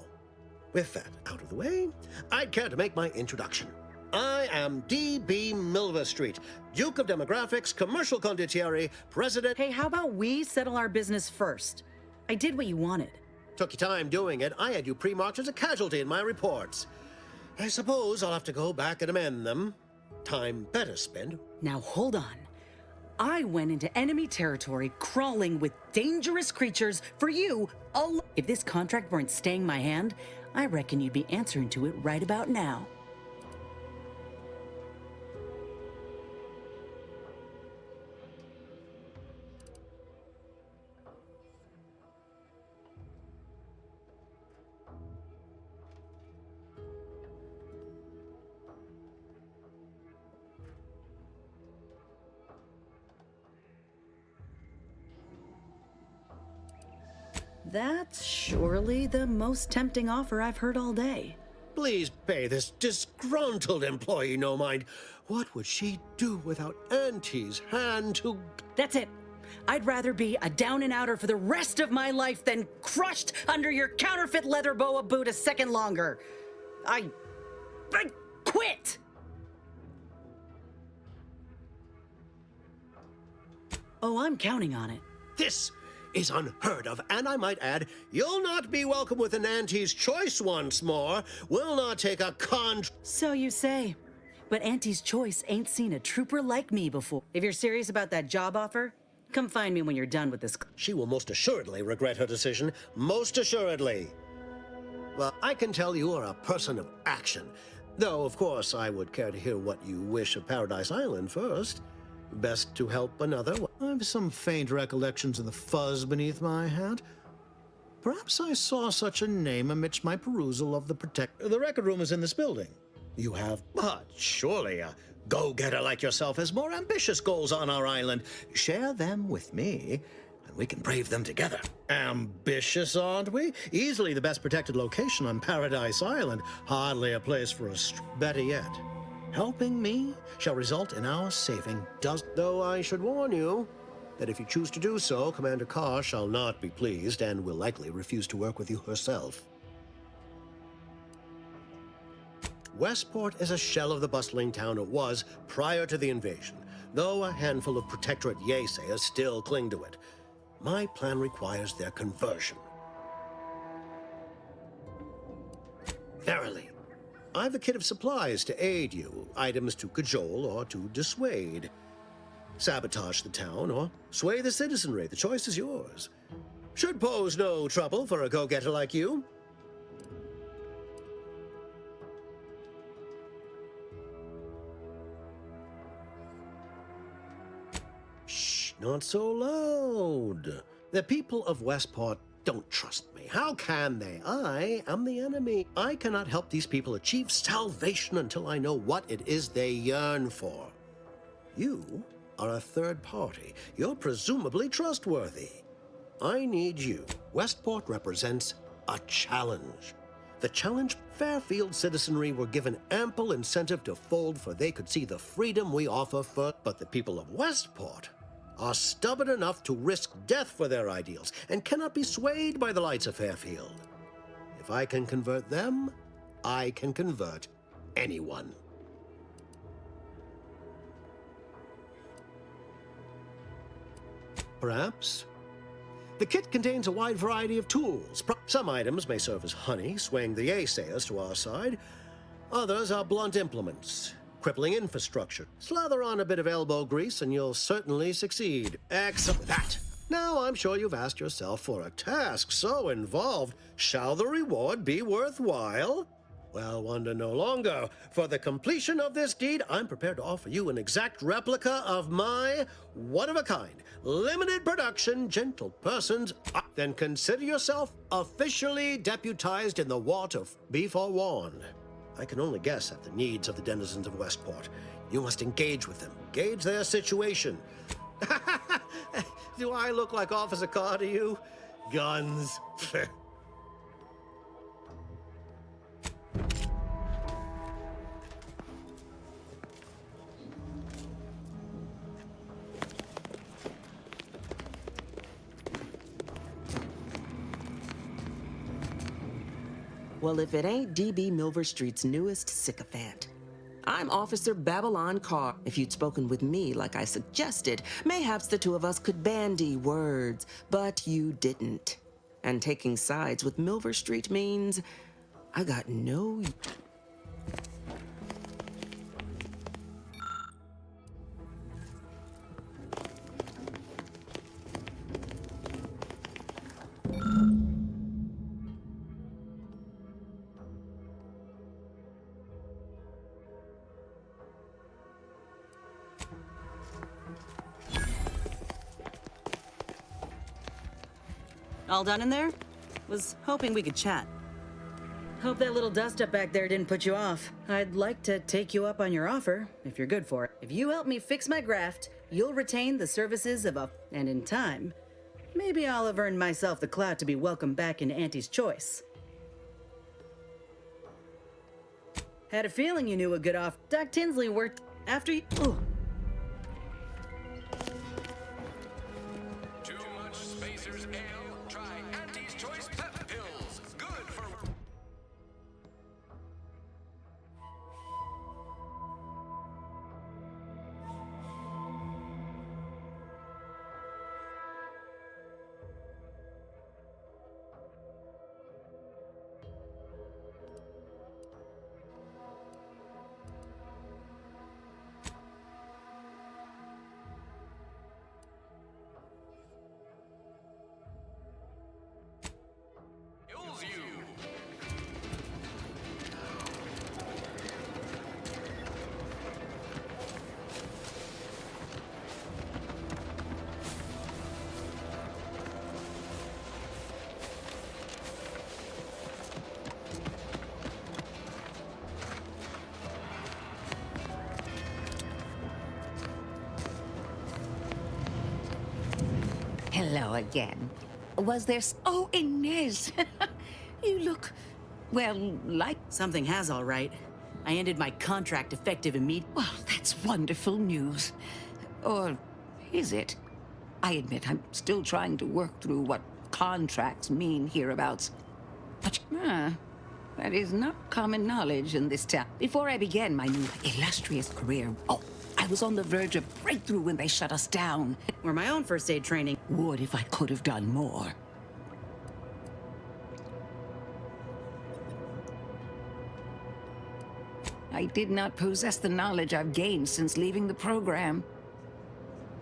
with that out of the way, I'd care to make my introduction. I am D.B. Milver Street, Duke of Demographics, Commercial Condottieri, President... Hey, how about we settle our business first? I did what you wanted. Took you time doing it. I had you pre-marked as a casualty in my reports. I suppose I'll have to go back and amend them. Time better spent. Now hold on. I went into enemy territory crawling with dangerous creatures for you. If this contract weren't staying my hand, I reckon you'd be answering to it right about now. That's surely the most tempting offer I've heard all day. Please pay this disgruntled employee no mind. What would she do without Auntie's hand to... That's it. I'd rather be a down-and-outer for the rest of my life than crushed under your counterfeit leather boa boot a second longer. I quit! Oh, I'm counting on it. This is unheard of, and I might add, you'll not be welcome with an Auntie's choice once more. We'll not take a So you say. But Auntie's choice ain't seen a trooper like me before. If you're serious about that job offer, come find me when you're done with this. She will most assuredly regret her decision. Most assuredly. Well, I can tell you are a person of action. Though, of course, I would care to hear what you wish of Paradise Island first. Best to help another. I've some faint recollections of the fuzz beneath my hat. Perhaps I saw such a name amidst my perusal of the The record room is in this building. You have, but surely a go-getter like yourself has more ambitious goals on our island. Share them with me, and we can brave them together. Ambitious, aren't we? Easily the best protected location on Paradise Island. Hardly a place for a better yet. Helping me shall result in our saving though I should warn you that if you choose to do so, Commander Carr shall not be pleased and will likely refuse to work with you herself. Westport is a shell of the bustling town it was prior to the invasion, though a handful of Protectorate yaysayers still cling to it. My plan requires their conversion. Verily. I've a kit of supplies to aid you, items to cajole or to dissuade. Sabotage the town or sway the citizenry, the choice is yours. Should pose no trouble for a go-getter like you. Shh, not so loud. The people of Westport don't trust me. How can they? I am the enemy. I cannot help these people achieve salvation until I know what it is they yearn for. You are a third party. You're presumably trustworthy. I need you. Westport represents a challenge. The challenge, Fairfield citizenry were given ample incentive to fold, for they could see the freedom we offer for. But the people of Westport are stubborn enough to risk death for their ideals and cannot be swayed by the lights of Fairfield. If I can convert them, I can convert anyone. Perhaps. The kit contains a wide variety of tools. Some items may serve as honey, swaying the naysayers to our side. Others are blunt implements, crippling infrastructure. Slather on a bit of elbow grease and you'll certainly succeed. Excellent. That. Now I'm sure you've asked yourself, for a task so involved, shall the reward be worthwhile? Well, wonder no longer. For the completion of this deed, I'm prepared to offer you an exact replica of my one-of-a-kind, limited production, gentle persons. Then consider yourself officially deputized in the war to be forewarned. I can only guess at the needs of the denizens of Westport. You must engage with them, gauge their situation. Do I look like Officer Carr to you? Guns. Well, if it ain't D.B. Milver Street's newest sycophant. I'm Officer Babylon Carr. If you'd spoken with me like I suggested, mayhaps the two of us could bandy words, but you didn't. And taking sides with Milver Street means I got no... All done in there? Was hoping we could chat. Hope that little dust-up back there didn't put you off. I'd like to take you up on your offer, if you're good for it. If you help me fix my graft, you'll retain the services of a... And in time, maybe I'll have earned myself the clout to be welcomed back into Auntie's Choice. Had a feeling you knew a good off. Doc Tinsley worked after you... Ooh. Hello again. Was there... Oh, Inez! You look... well, like... Something has, all right. I ended my contract effective immediately. Well, that's wonderful news. Or is it? I admit I'm still trying to work through what contracts mean hereabouts. But, that is not common knowledge in this town. Before I began my new illustrious career... Oh, I was on the verge of breakthrough when they shut us down. Or my own first aid training. Would if I could have done more. I did not possess the knowledge I've gained since leaving the program.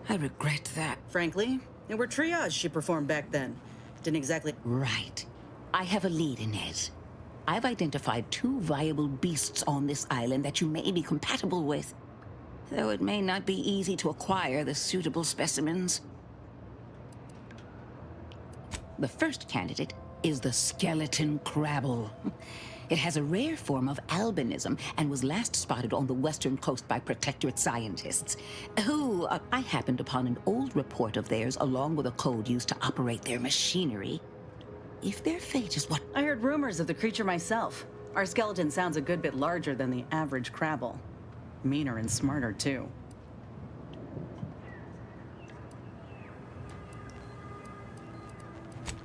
I regret that. Frankly, there were triage she performed back then. Didn't exactly... Right. I have a lead, Inez. I've identified 2 viable beasts on this island that you may be compatible with. Though it may not be easy to acquire the suitable specimens. The first candidate is the skeleton crabble. It has a rare form of albinism and was last spotted on the western coast by Protectorate scientists, who I happened upon an old report of theirs along with a code used to operate their machinery. If their fate is what... I heard rumors of the creature myself. Our skeleton sounds a good bit larger than the average crabble. Meaner and smarter, too.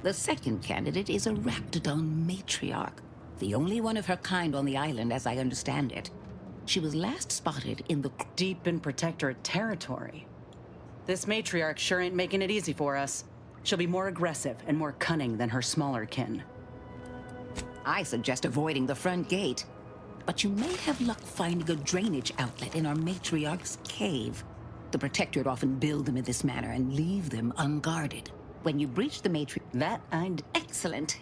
The second candidate is a raptidon matriarch, the only one of her kind on the island as I understand it. She was last spotted in the... Deep in Protectorate territory. This matriarch sure ain't making it easy for us. She'll be more aggressive and more cunning than her smaller kin. I suggest avoiding the front gate, but you may have luck finding a drainage outlet in our matriarch's cave. The Protectorate often build them in this manner and leave them unguarded. When you breach the matriarch... That I'd... Excellent.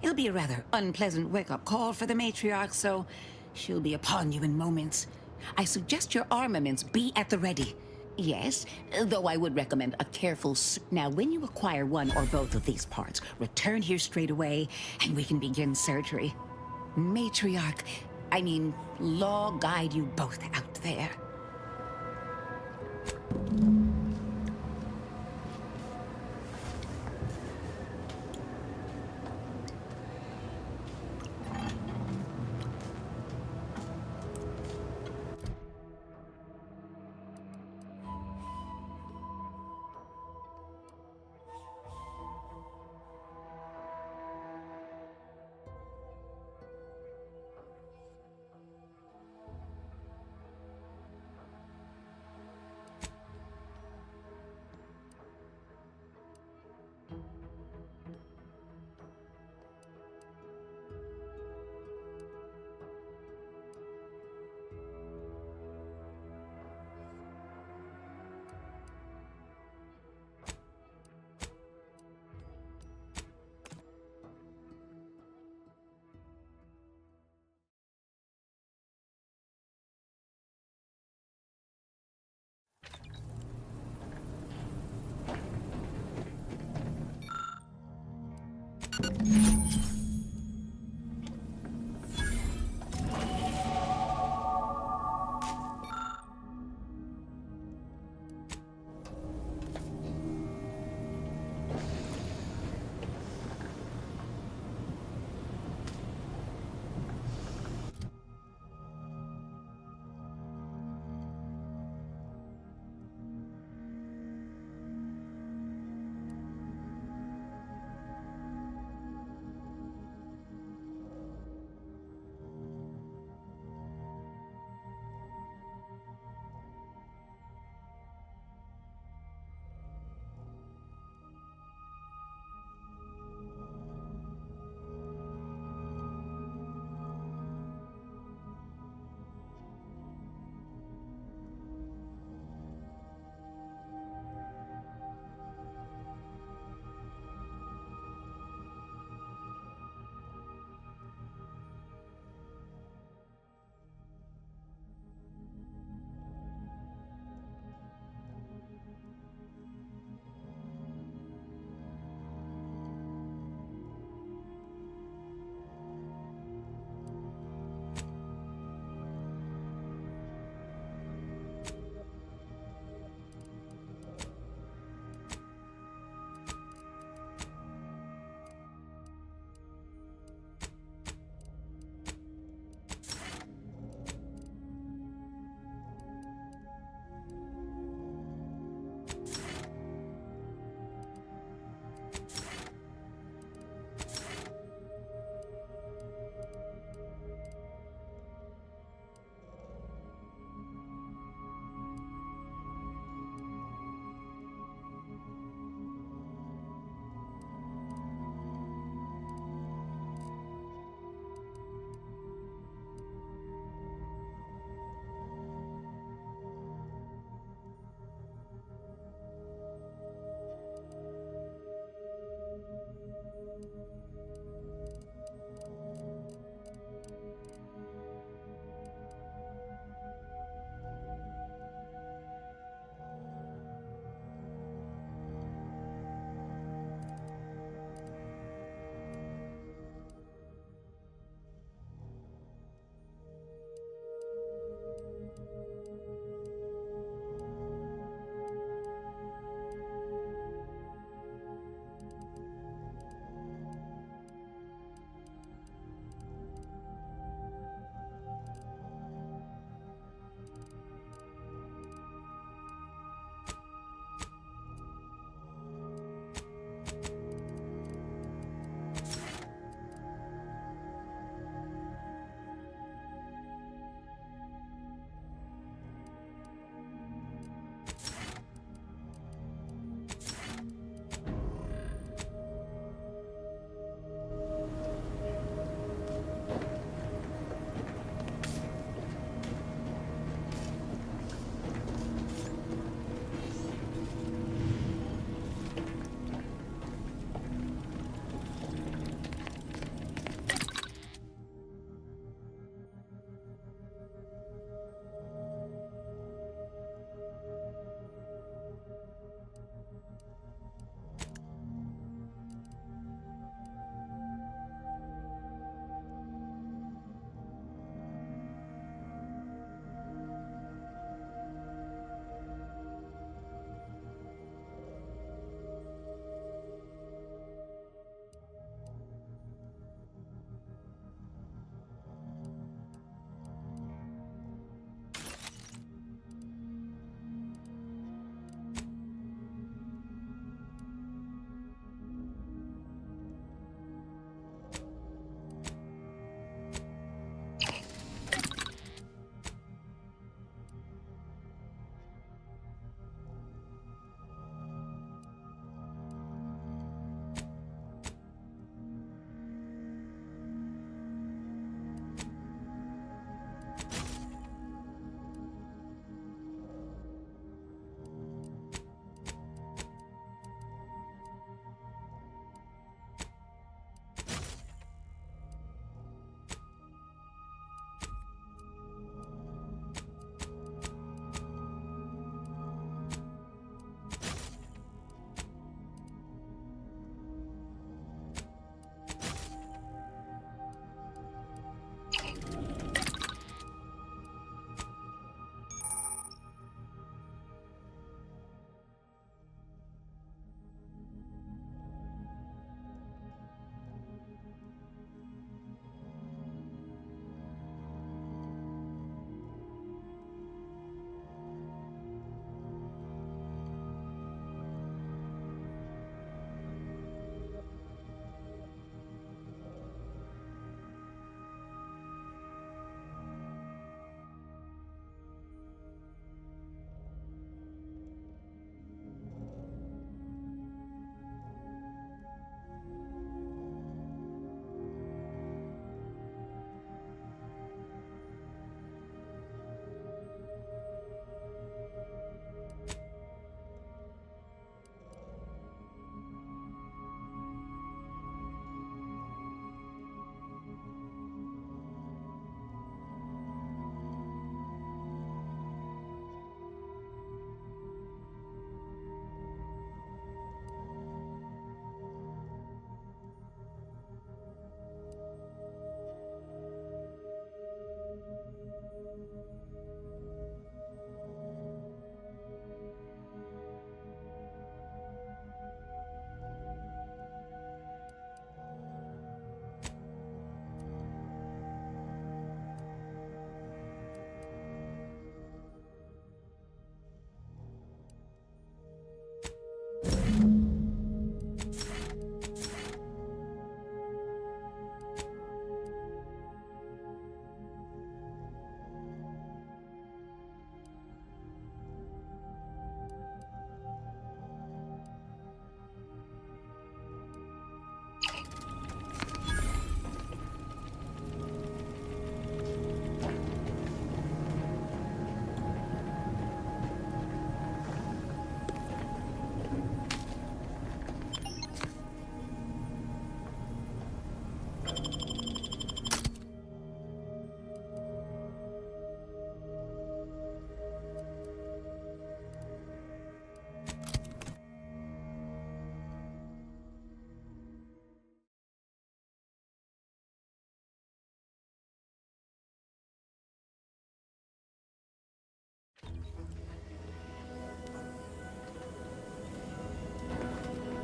It'll be a rather unpleasant wake-up call for the matriarch, so she'll be upon you in moments. I suggest your armaments be at the ready. Yes, though I would recommend a careful... Now, when you acquire one or both of these parts, return here straight away, and we can begin surgery. Law guide you both out there.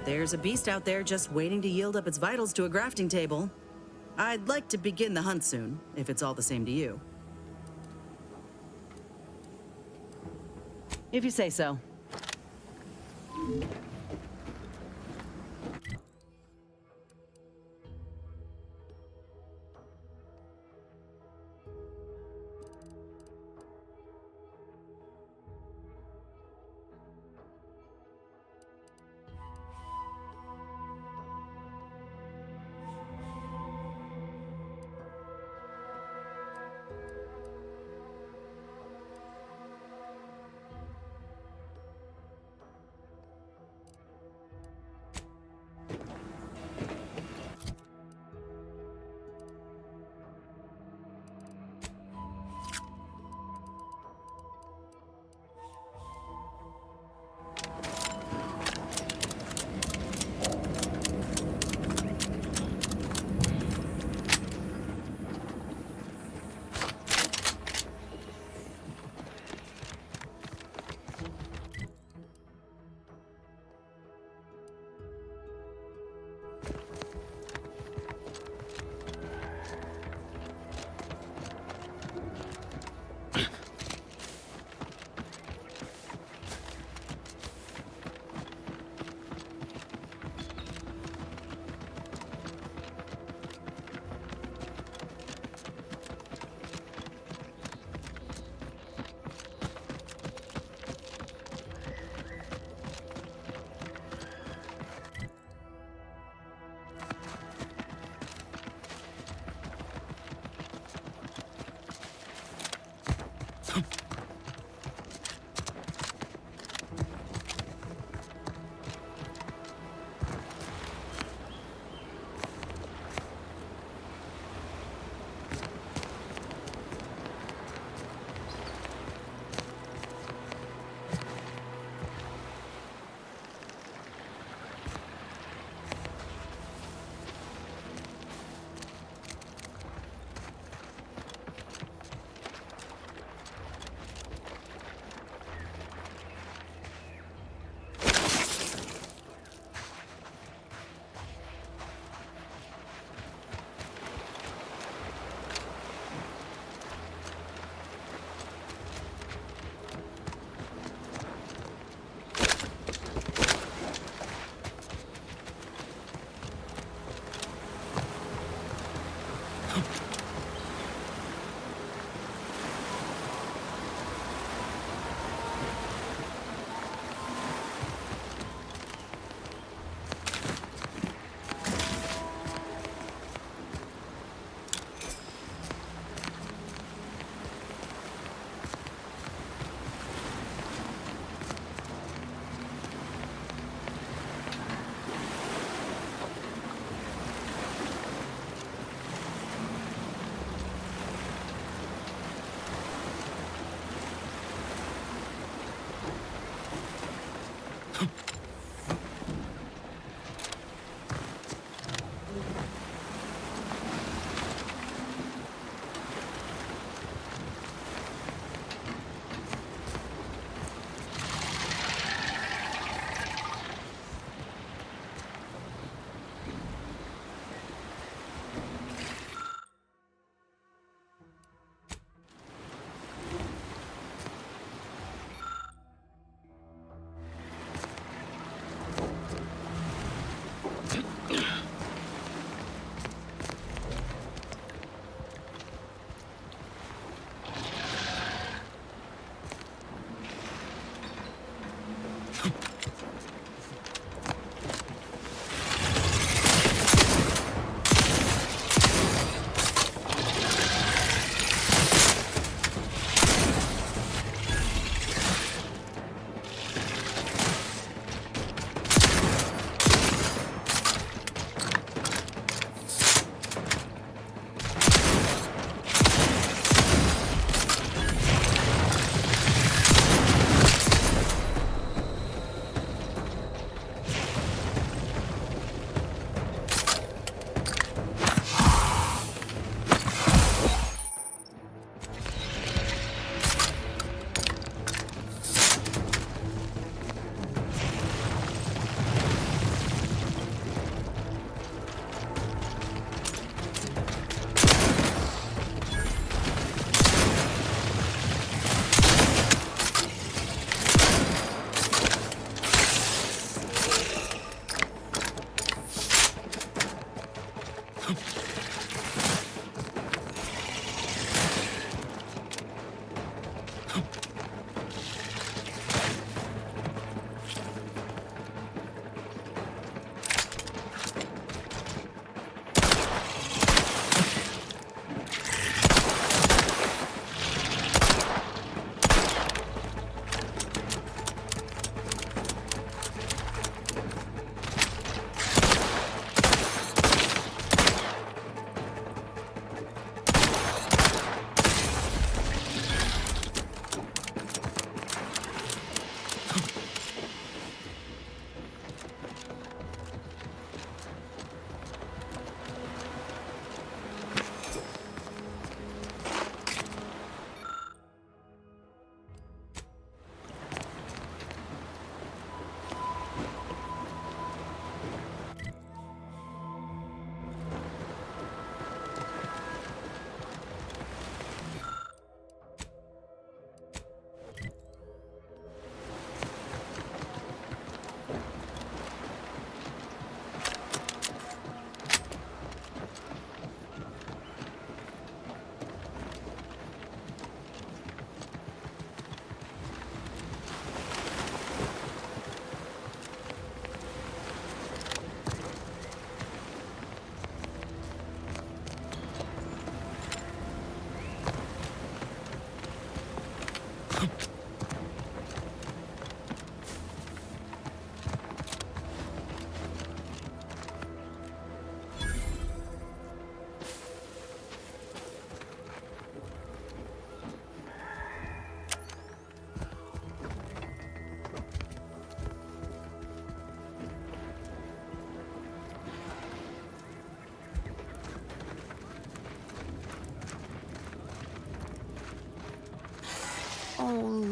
There's a beast out there just waiting to yield up its vitals to a grafting table. I'd like to begin the hunt soon, if it's all the same to you. If you say so.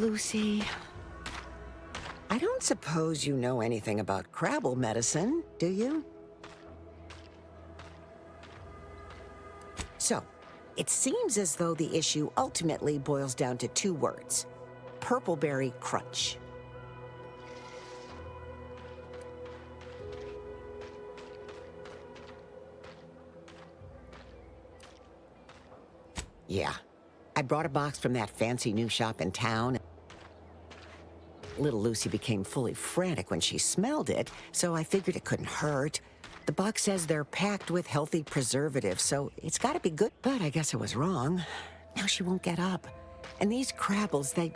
Lucy. I don't suppose you know anything about Crabble medicine, do you? So, it seems as though the issue ultimately boils down to 2 words. Purpleberry crunch. Yeah. I brought a box from that fancy new shop in town. Little Lucy became fully frantic when she smelled it, so I figured it couldn't hurt. The box says they're packed with healthy preservatives, so it's gotta be good. But I guess I was wrong. Now she won't get up. And these Crabbles, they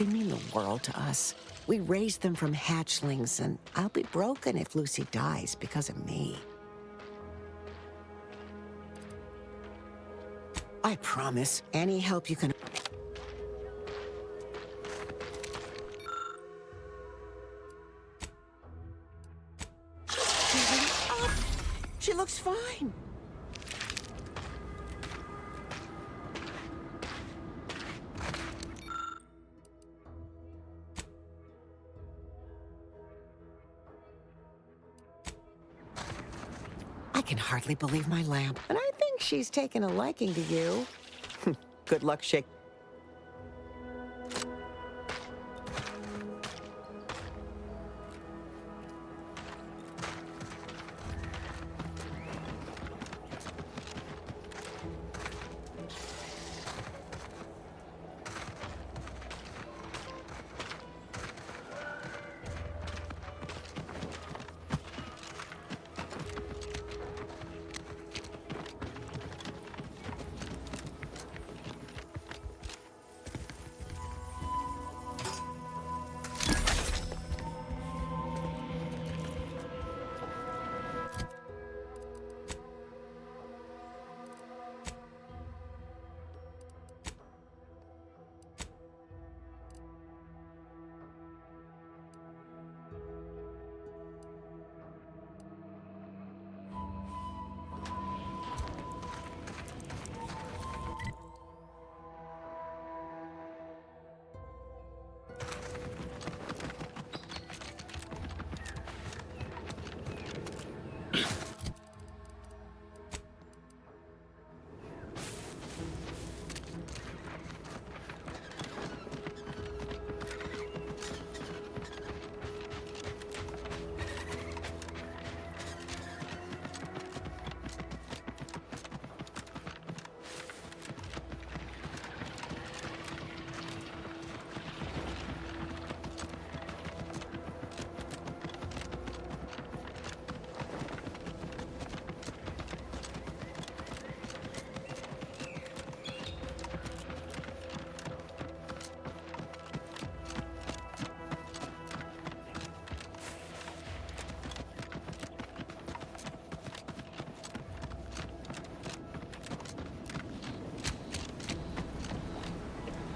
mean the world to us. We raised them from hatchlings, and I'll be broken if Lucy dies because of me. I promise, any help you can... She looks fine. I can hardly believe my lamp, and I think she's taken a liking to you. Good luck, Shake.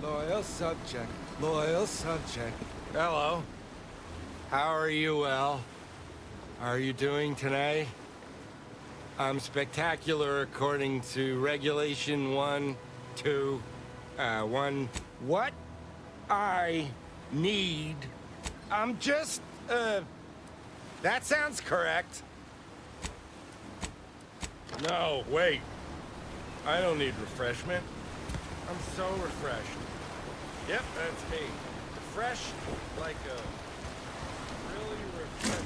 Loyal subject, loyal subject. Hello. How are you, El? How are you doing today? I'm spectacular according to Regulation 1, 2, 1. What I need... I'm just, that sounds correct. No, wait. I don't need refreshment. I'm so refreshed. Yep, that's me. Fresh like a really refreshed.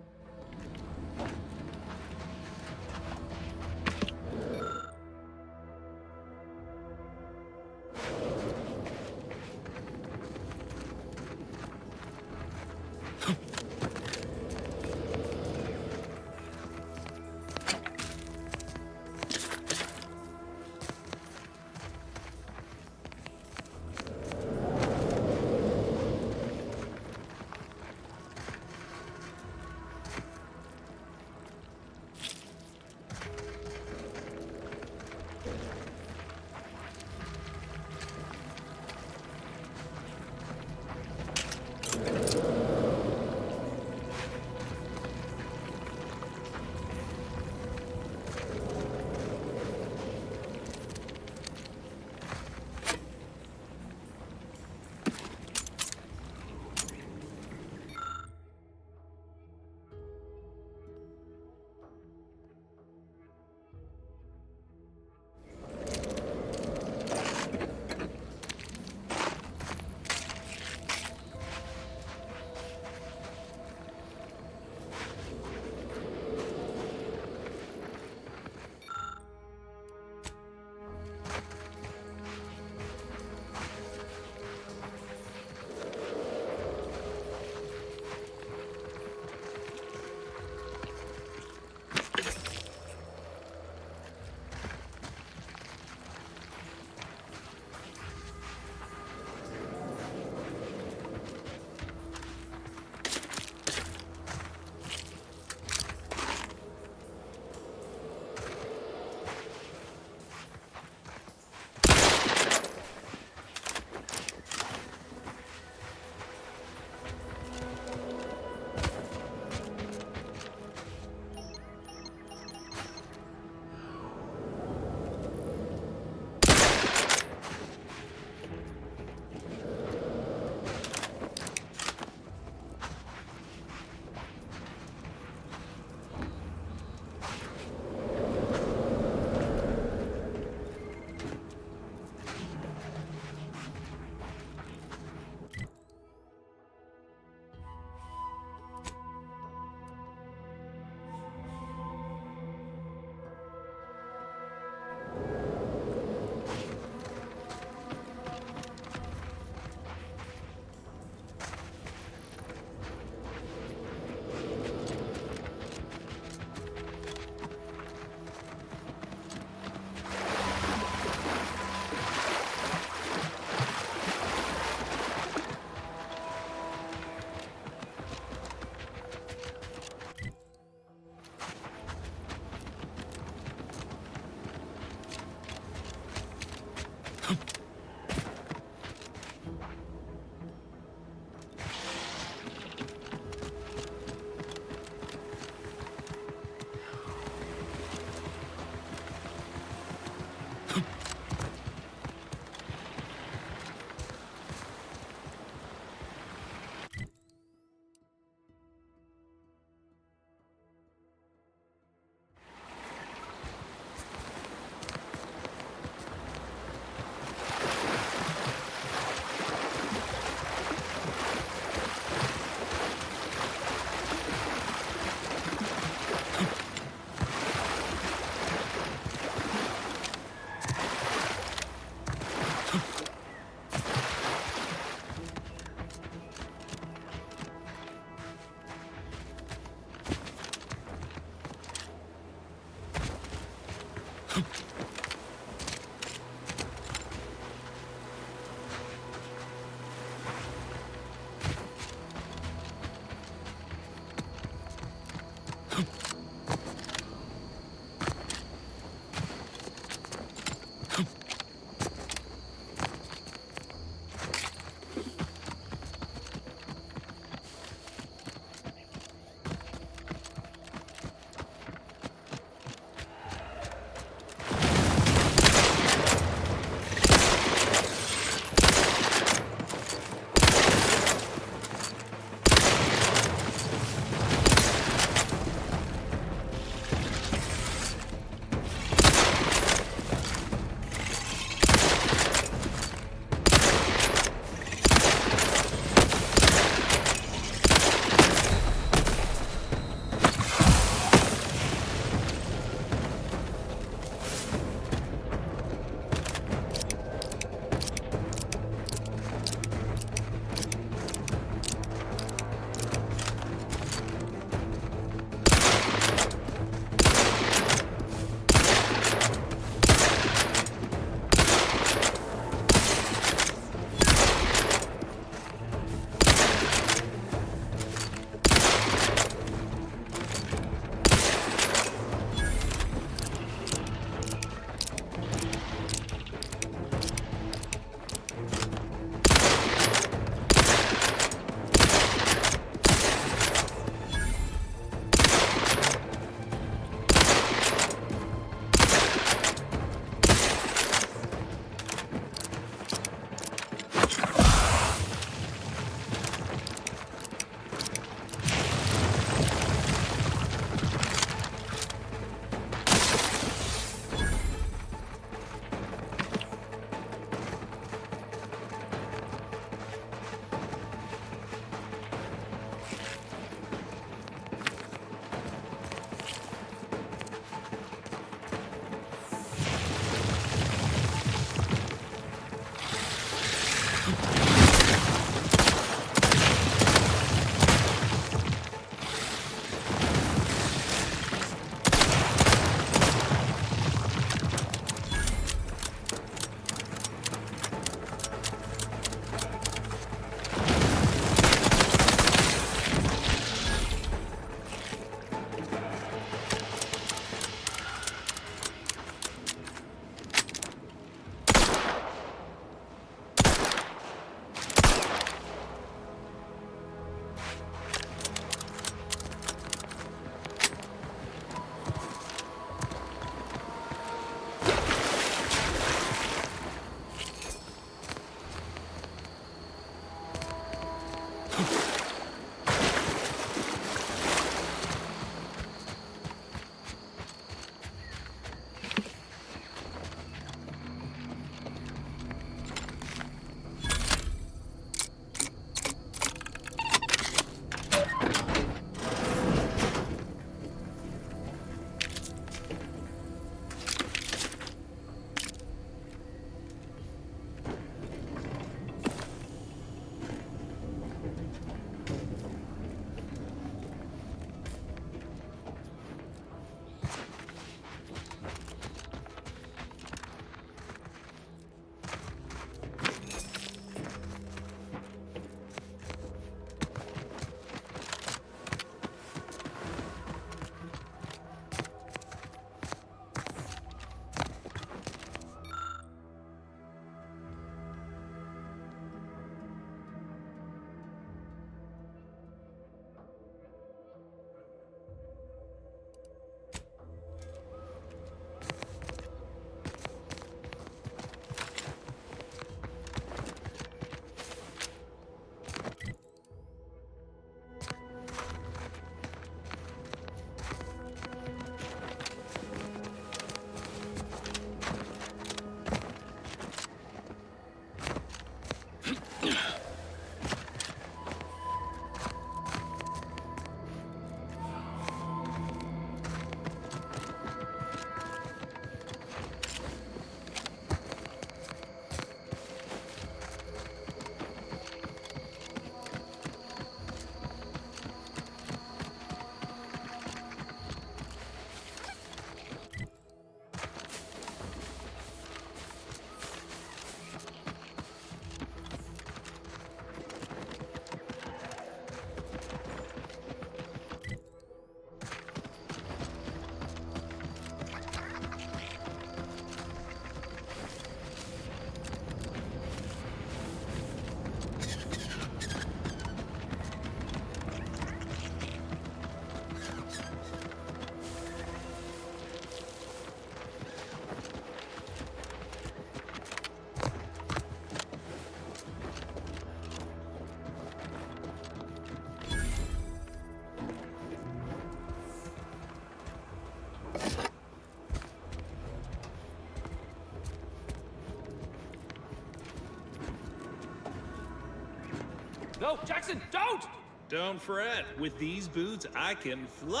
No, Jackson, don't! Don't fret. With these boots, I can fly!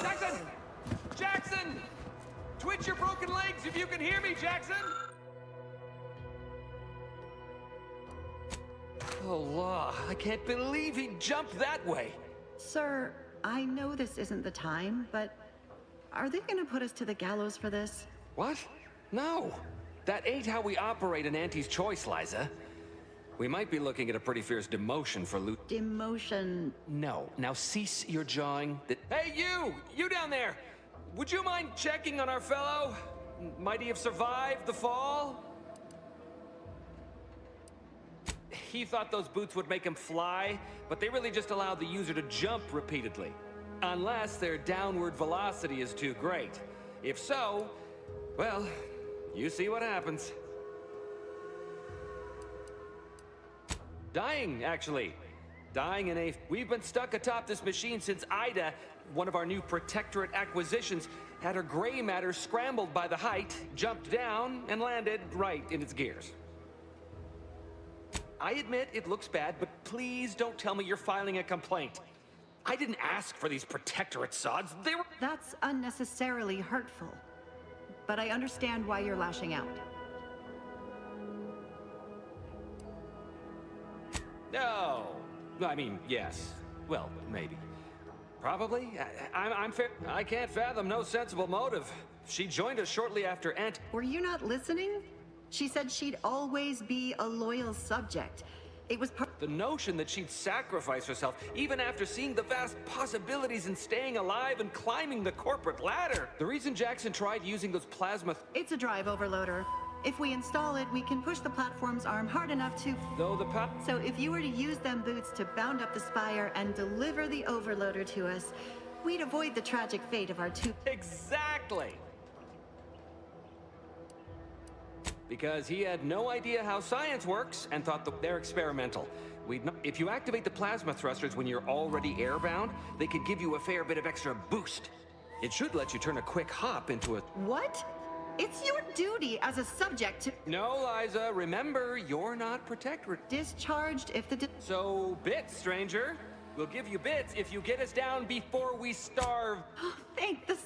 Jackson! Jackson! Twitch your broken legs if you can hear me, Jackson! Oh, law, I can't believe he jumped that way. Sir, I know this isn't the time, but are they gonna put us to the gallows for this? What? No. That ain't how we operate in Auntie's Choice, Liza. We might be looking at a pretty fierce demotion for loot. Demotion? No. Now cease your jawing. Hey, you! You down there! Would you mind checking on our fellow? Might he have survived the fall? He thought those boots would make him fly, but they really just allowed the user to jump repeatedly. Unless their downward velocity is too great. If so, well, you see what happens. Dying, actually. Dying in a... We've been stuck atop this machine since Ida, one of our new Protectorate acquisitions, had her gray matter scrambled by the height, jumped down, and landed right in its gears. I admit it looks bad, but please don't tell me you're filing a complaint. I didn't ask for these Protectorate sods. They were... That's unnecessarily hurtful. But I understand why you're lashing out. No. I mean, yes. Well, maybe. Probably. I'm fair. I can't fathom no sensible motive. She joined us shortly after Aunt... Were you not listening? She said she'd always be a loyal subject. It was the notion that she'd sacrifice herself, even after seeing the vast possibilities in staying alive and climbing the corporate ladder. The reason Jackson tried using those plasma... It's a drive overloader. If we install it, we can push the platform's arm hard enough to... Though the So if you were to use them boots to bound up the spire and deliver the overloader to us, we'd avoid the tragic fate of our two... Exactly! Because he had no idea how science works and thought that they're experimental. If you activate the plasma thrusters when you're already airbound, they could give you a fair bit of extra boost. It should let you turn a quick hop into a... What? It's your duty as a subject to... No, Liza, remember, you're not Protectorate. Discharged if the... So, bits, stranger. We'll give you bits if you get us down before we starve. Thank the...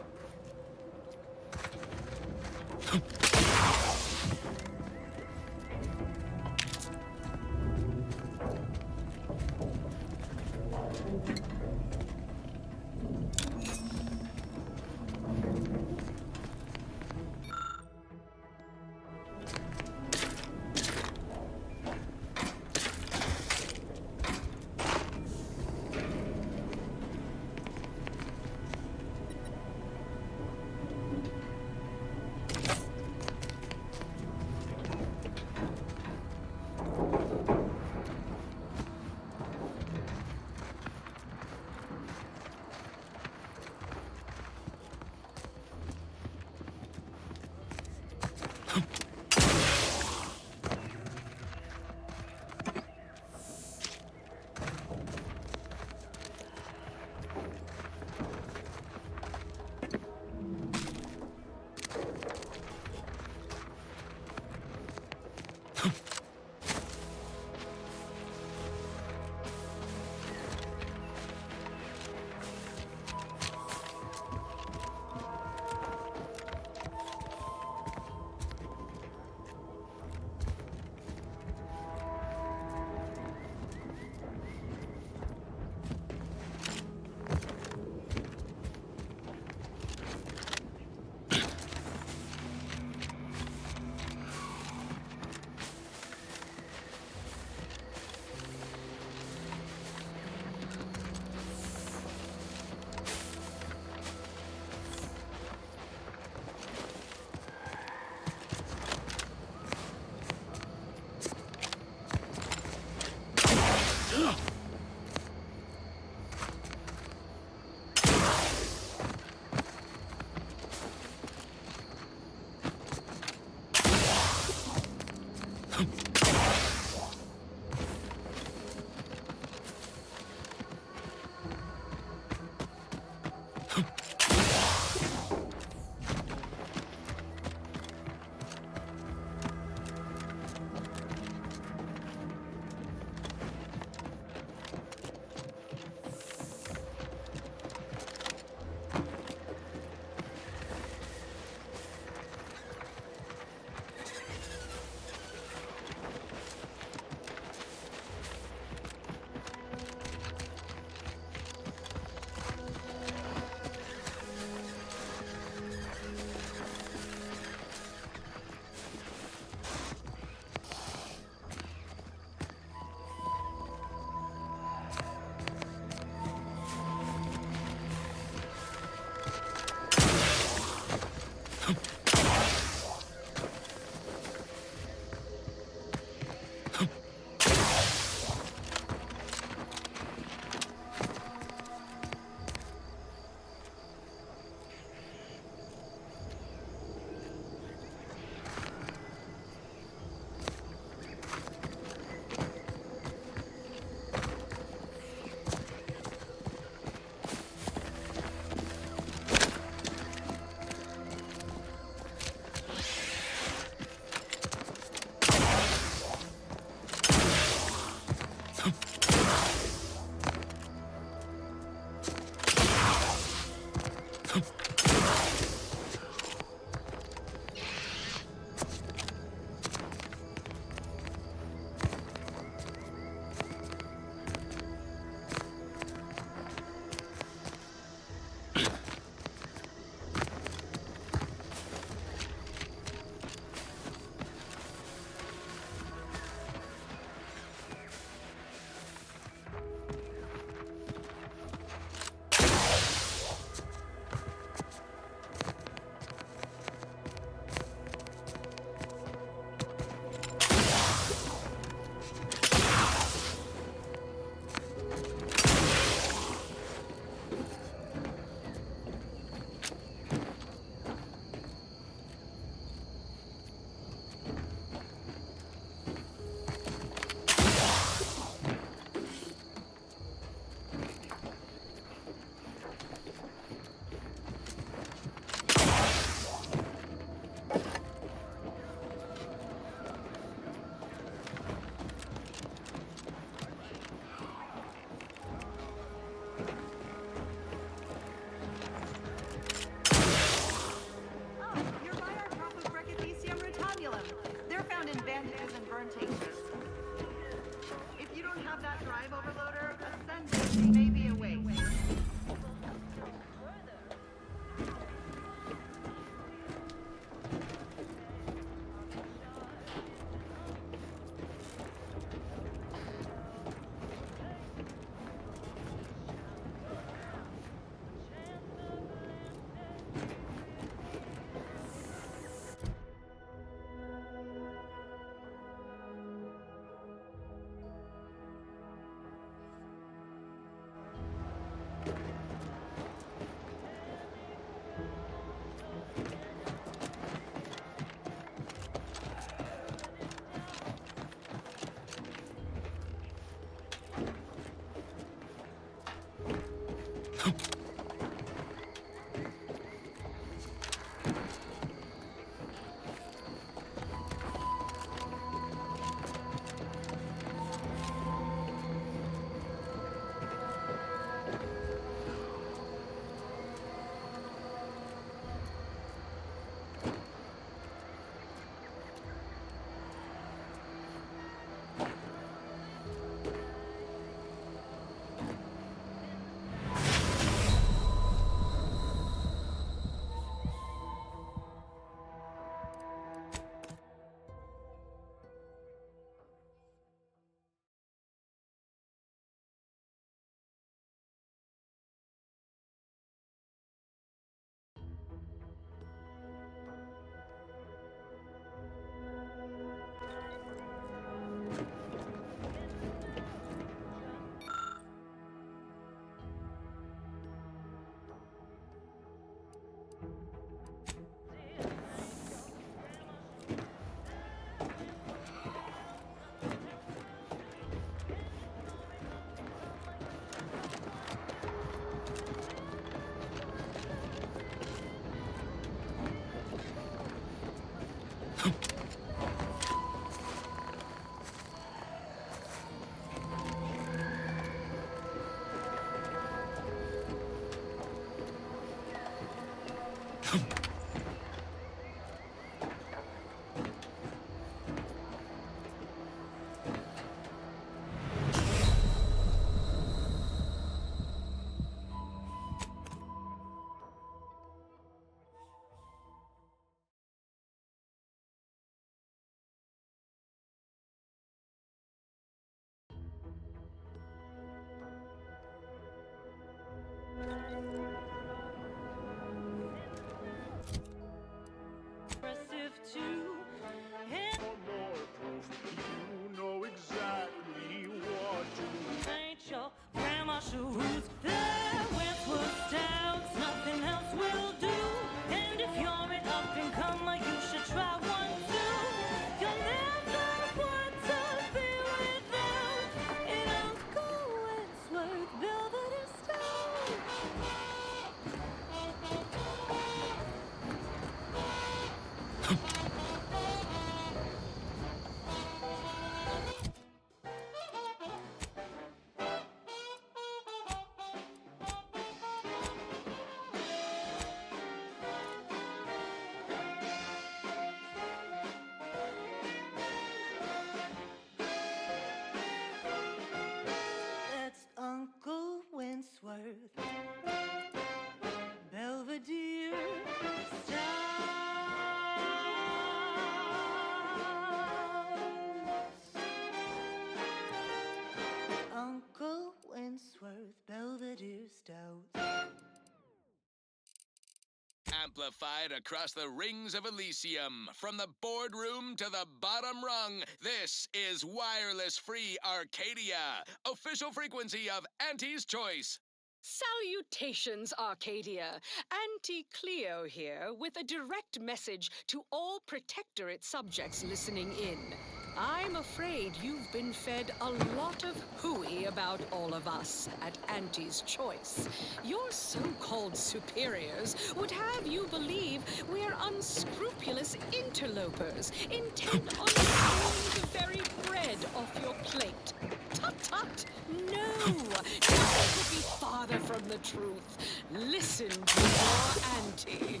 Amplified across the rings of Elysium, from the boardroom to the bottom rung, this is Wireless Free Arcadia, official frequency of Auntie's Choice. Salutations, Arcadia. Auntie Cleo here with a direct message to all Protectorate subjects listening in. I'm afraid you've been fed a lot of hooey about all of us at Auntie's Choice. Your so-called superiors would have you believe we're unscrupulous interlopers, intent on stealing the very bread off your plate. Tut-tut! No! Nothing could be farther from the truth. Listen to your auntie.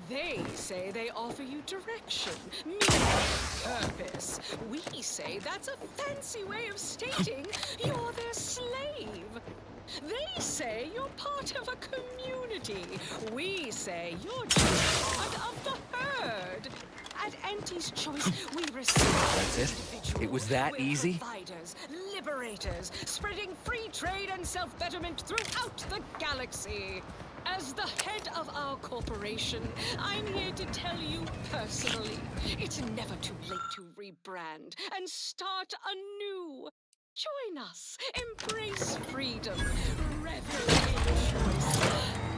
They say they offer you direction, meaning purpose. We say that's a fancy way of stating you're their slave. They say you're part of a community. We say you're just part of the herd. At Auntie's Choice, we receive That's it? It was that easy? Providers, liberators, spreading free trade and self-betterment throughout the galaxy. As the head of our corporation, I'm here to tell you personally, it's never too late to rebrand and start anew. Join us, embrace freedom, revel in choice.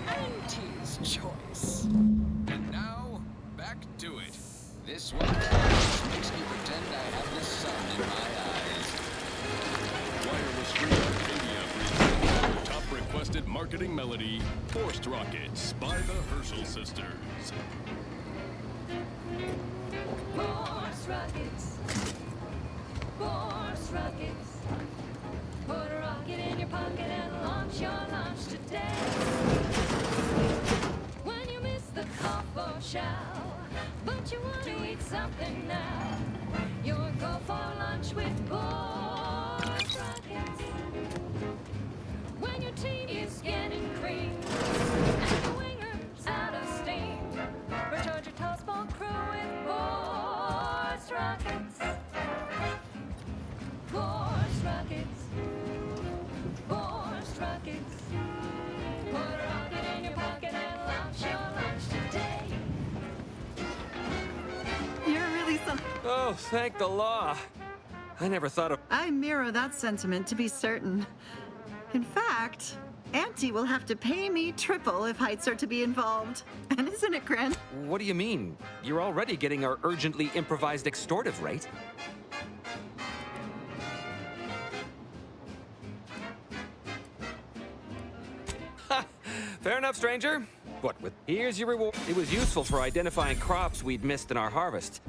Auntie's Choice. And now, back to it. This one makes me pretend I have the sun in my eyes. Wireless Free Arcadia presents top requested marketing melody, Forced Rockets by the Herschel Sisters. Force rockets. Force rockets. Put a rocket in your pocket and launch your launch today. When you miss the call for chow, but you want to eat something now, you'll go for lunch with Force rockets. When your team is getting cream and the winger's out of steam, recharge your tossball crew with Force rockets. Force rockets. Force rockets. Put a rocket in your pocket and launch your lunch today. You're really some. Oh, thank the law. I never thought of... I mirror that sentiment, to be certain. In fact, Auntie will have to pay me triple if heights are to be involved. And isn't it, Gren? What do you mean? You're already getting our urgently improvised extortive rate. Ha! Fair enough, stranger. What with... Here's your reward. It was useful for identifying crops we'd missed in our harvest.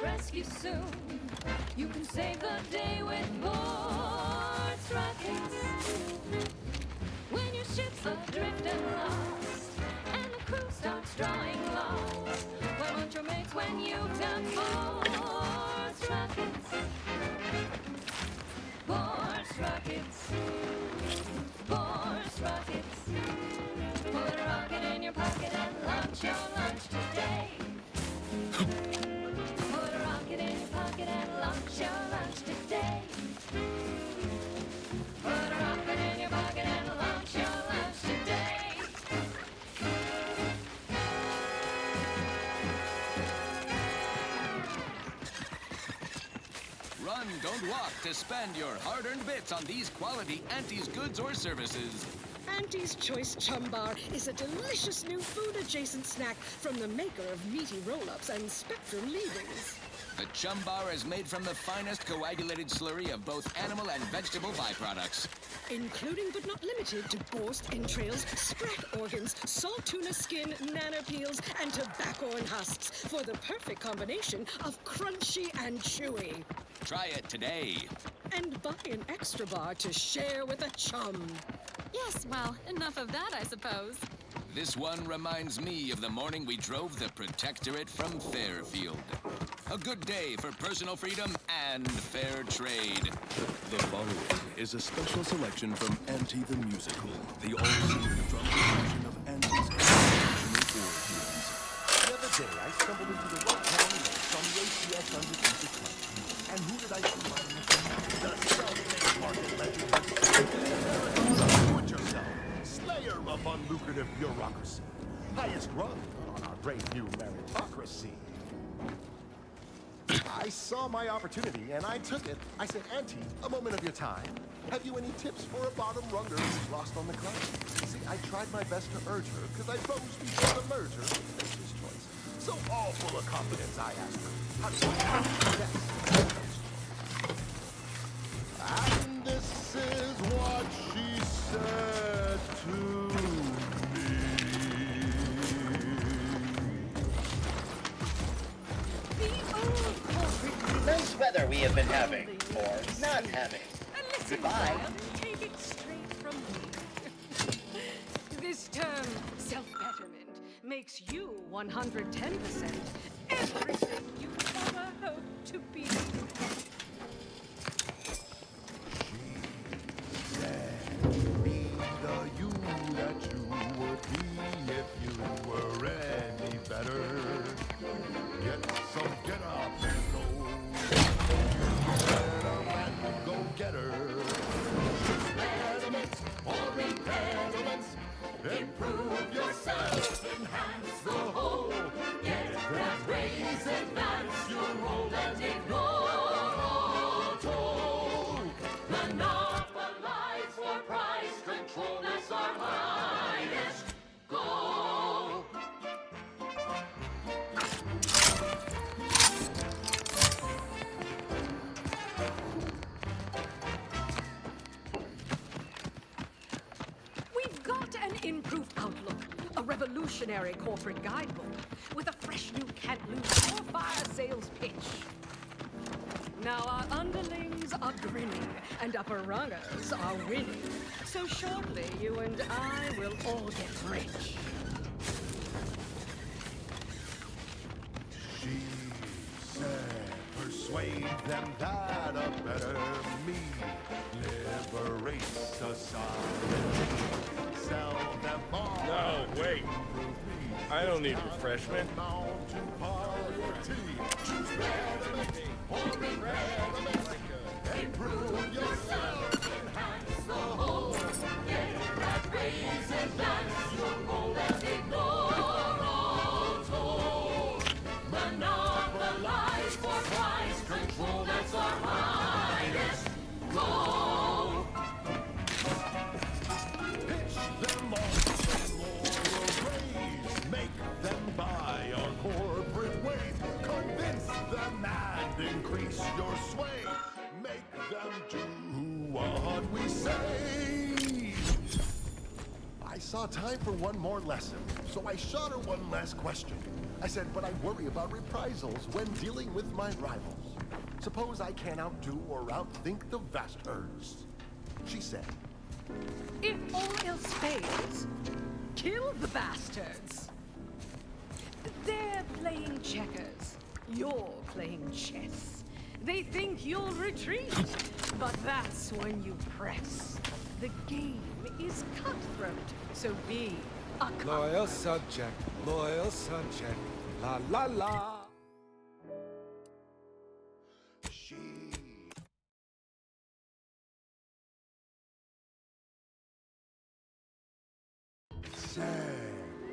Rescue soon. You can save the day with Force rockets. When your ship's adrift and lost, and the crew starts drawing lots, why won't your mates when you've done Force rockets? Force rockets. Force rockets. Put a rocket in your pocket and launch your lunch today. And launch your lunch today. Put a rocket in your pocket and launch your lunch today. Run, don't walk to spend your hard-earned bits on these quality Auntie's goods or services. Auntie's Choice Chum Bar is a delicious new food-adjacent snack from the maker of meaty roll-ups and Spectrum leavings. The Chum Bar is made from the finest coagulated slurry of both animal and vegetable byproducts. Including but not limited to borscht entrails, sprat organs, salt tuna skin, nana peels, and tobacco and husks for the perfect combination of crunchy and chewy. Try it today. And buy an extra bar to share with a chum. Yes, well, enough of that, I suppose. This one reminds me of the morning we drove the Protectorate from Fairfield. A good day for personal freedom and fair trade. The following is a special selection from Auntie the Musical, the all-singing drum version of Auntie's original origins. The other day, I stumbled into the rock on the ACS under music club. And who did I see riding with me? The self-made market legend. Put yourself, slayer of unlucrative bureaucracy. Highest rung on our great new meritocracy. I saw my opportunity and I took it. I said, Auntie, a moment of your time. Have you any tips for a bottom runger who's lost on the climb? See, I tried my best to urge her because I rose before the merger of Nature's Choice. So all full of confidence, I asked her, how do I yes. have been having, or not having. Goodbye. Take it straight from me. This term, self-betterment, makes you 110% everything you ever hoped to be. Be the you that you would be if you were any better. Get up and go. Get up and go get her. Betterments or impediments. Improve yourself, enhance the whole. Get that raise, advance your role and ignore all toll. Monopolize for price, control is our highest goal. We've got an improved outlook, a revolutionary corporate guidebook with a fresh new can't-lose surefire sales pitch. Now our underlings are grinning and upper rungers are winning. So shortly, you and I will all get rich. She said, persuade them that a better me liberates society. Sell them all. No, wait. I don't need refreshment. To poverty. Choose betterment or impediment. Improve yourself, enhance the whole. Get that raise, advance your goal and ignore all toll. Monopolize for price, control, that's our highest goal. Pitch them on moral raise, make them buy our corporate ways, convince them and increase your sway, make them do what we say. I saw time for one more lesson, so I shot her one last question. I said, but I worry about reprisals when dealing with my rivals. Suppose I can't outdo or outthink the vast herds. She said, If all else fails, kill the bastards. They're playing checkers. You're playing chess. They think you'll retreat, but that's when you press. The game is cutthroat, so be a Loyal subject, la la la.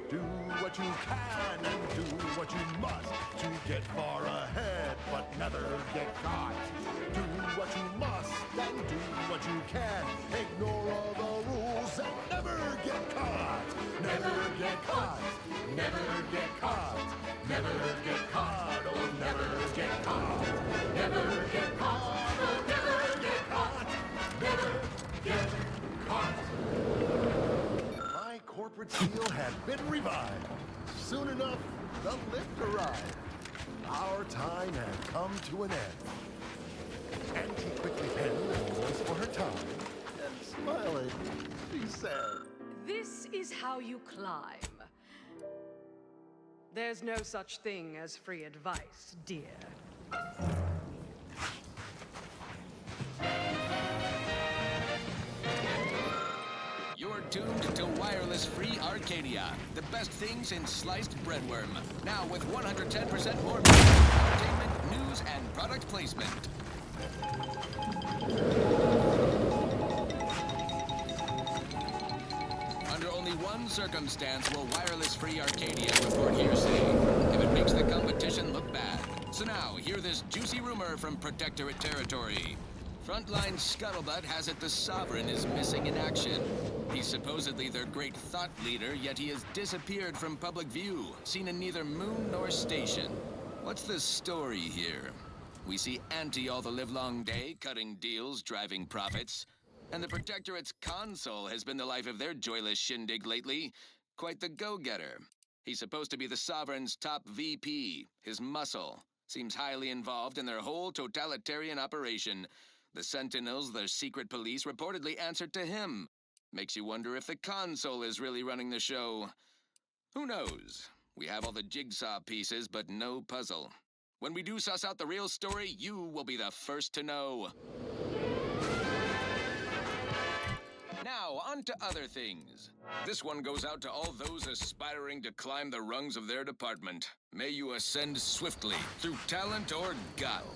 do what you can and do what you must to get far ahead, but never get caught. Do what you must and do what you can. Ignore all the rules and never get caught. Never get caught. Never get caught. Never get caught. Oh, never get caught. Never get caught. Oh, never get caught. Never get caught. My corporate seal had been revived. Soon enough, the lift arrived. Our time had come to an end. Auntie quickly penned a voice for her time, and smiling, she said, This is how you climb. There's no such thing as free advice, dear. You're tuned to Wireless Free Arcadia, the best things in sliced breadworm. Now with 110% more entertainment, news, and product placement. Under only one circumstance will Wireless Free Arcadia report hearsay, if it makes the competition look bad. So now, hear this juicy rumor from Protectorate territory. Frontline scuttlebutt has it the Sovereign is missing in action. He's supposedly their great thought leader, yet he has disappeared from public view, seen in neither moon nor station. What's the story here? We see Auntie all the livelong day, cutting deals, driving profits. And the Protectorate's console has been the life of their joyless shindig lately. Quite the go-getter. He's supposed to be the Sovereign's top VP, his muscle. Seems highly involved in their whole totalitarian operation. The Sentinels, their secret police, reportedly answered to him. Makes you wonder if the console is really running the show. Who knows? We have all the jigsaw pieces, but no puzzle. When we do suss out the real story, you will be the first to know. Now, on to other things. This one goes out to all those aspiring to climb the rungs of their department. May you ascend swiftly, through talent or guile.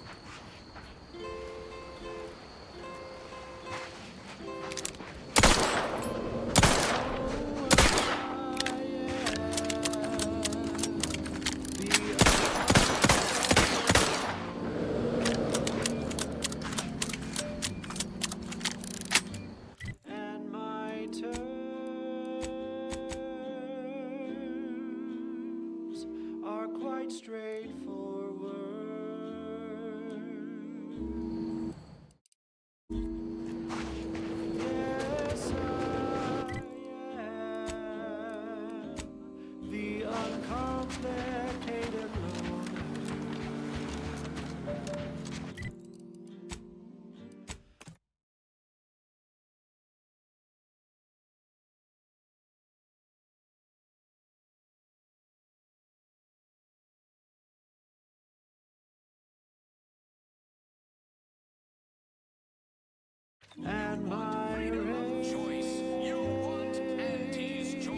And my choice. You want Auntie's choice.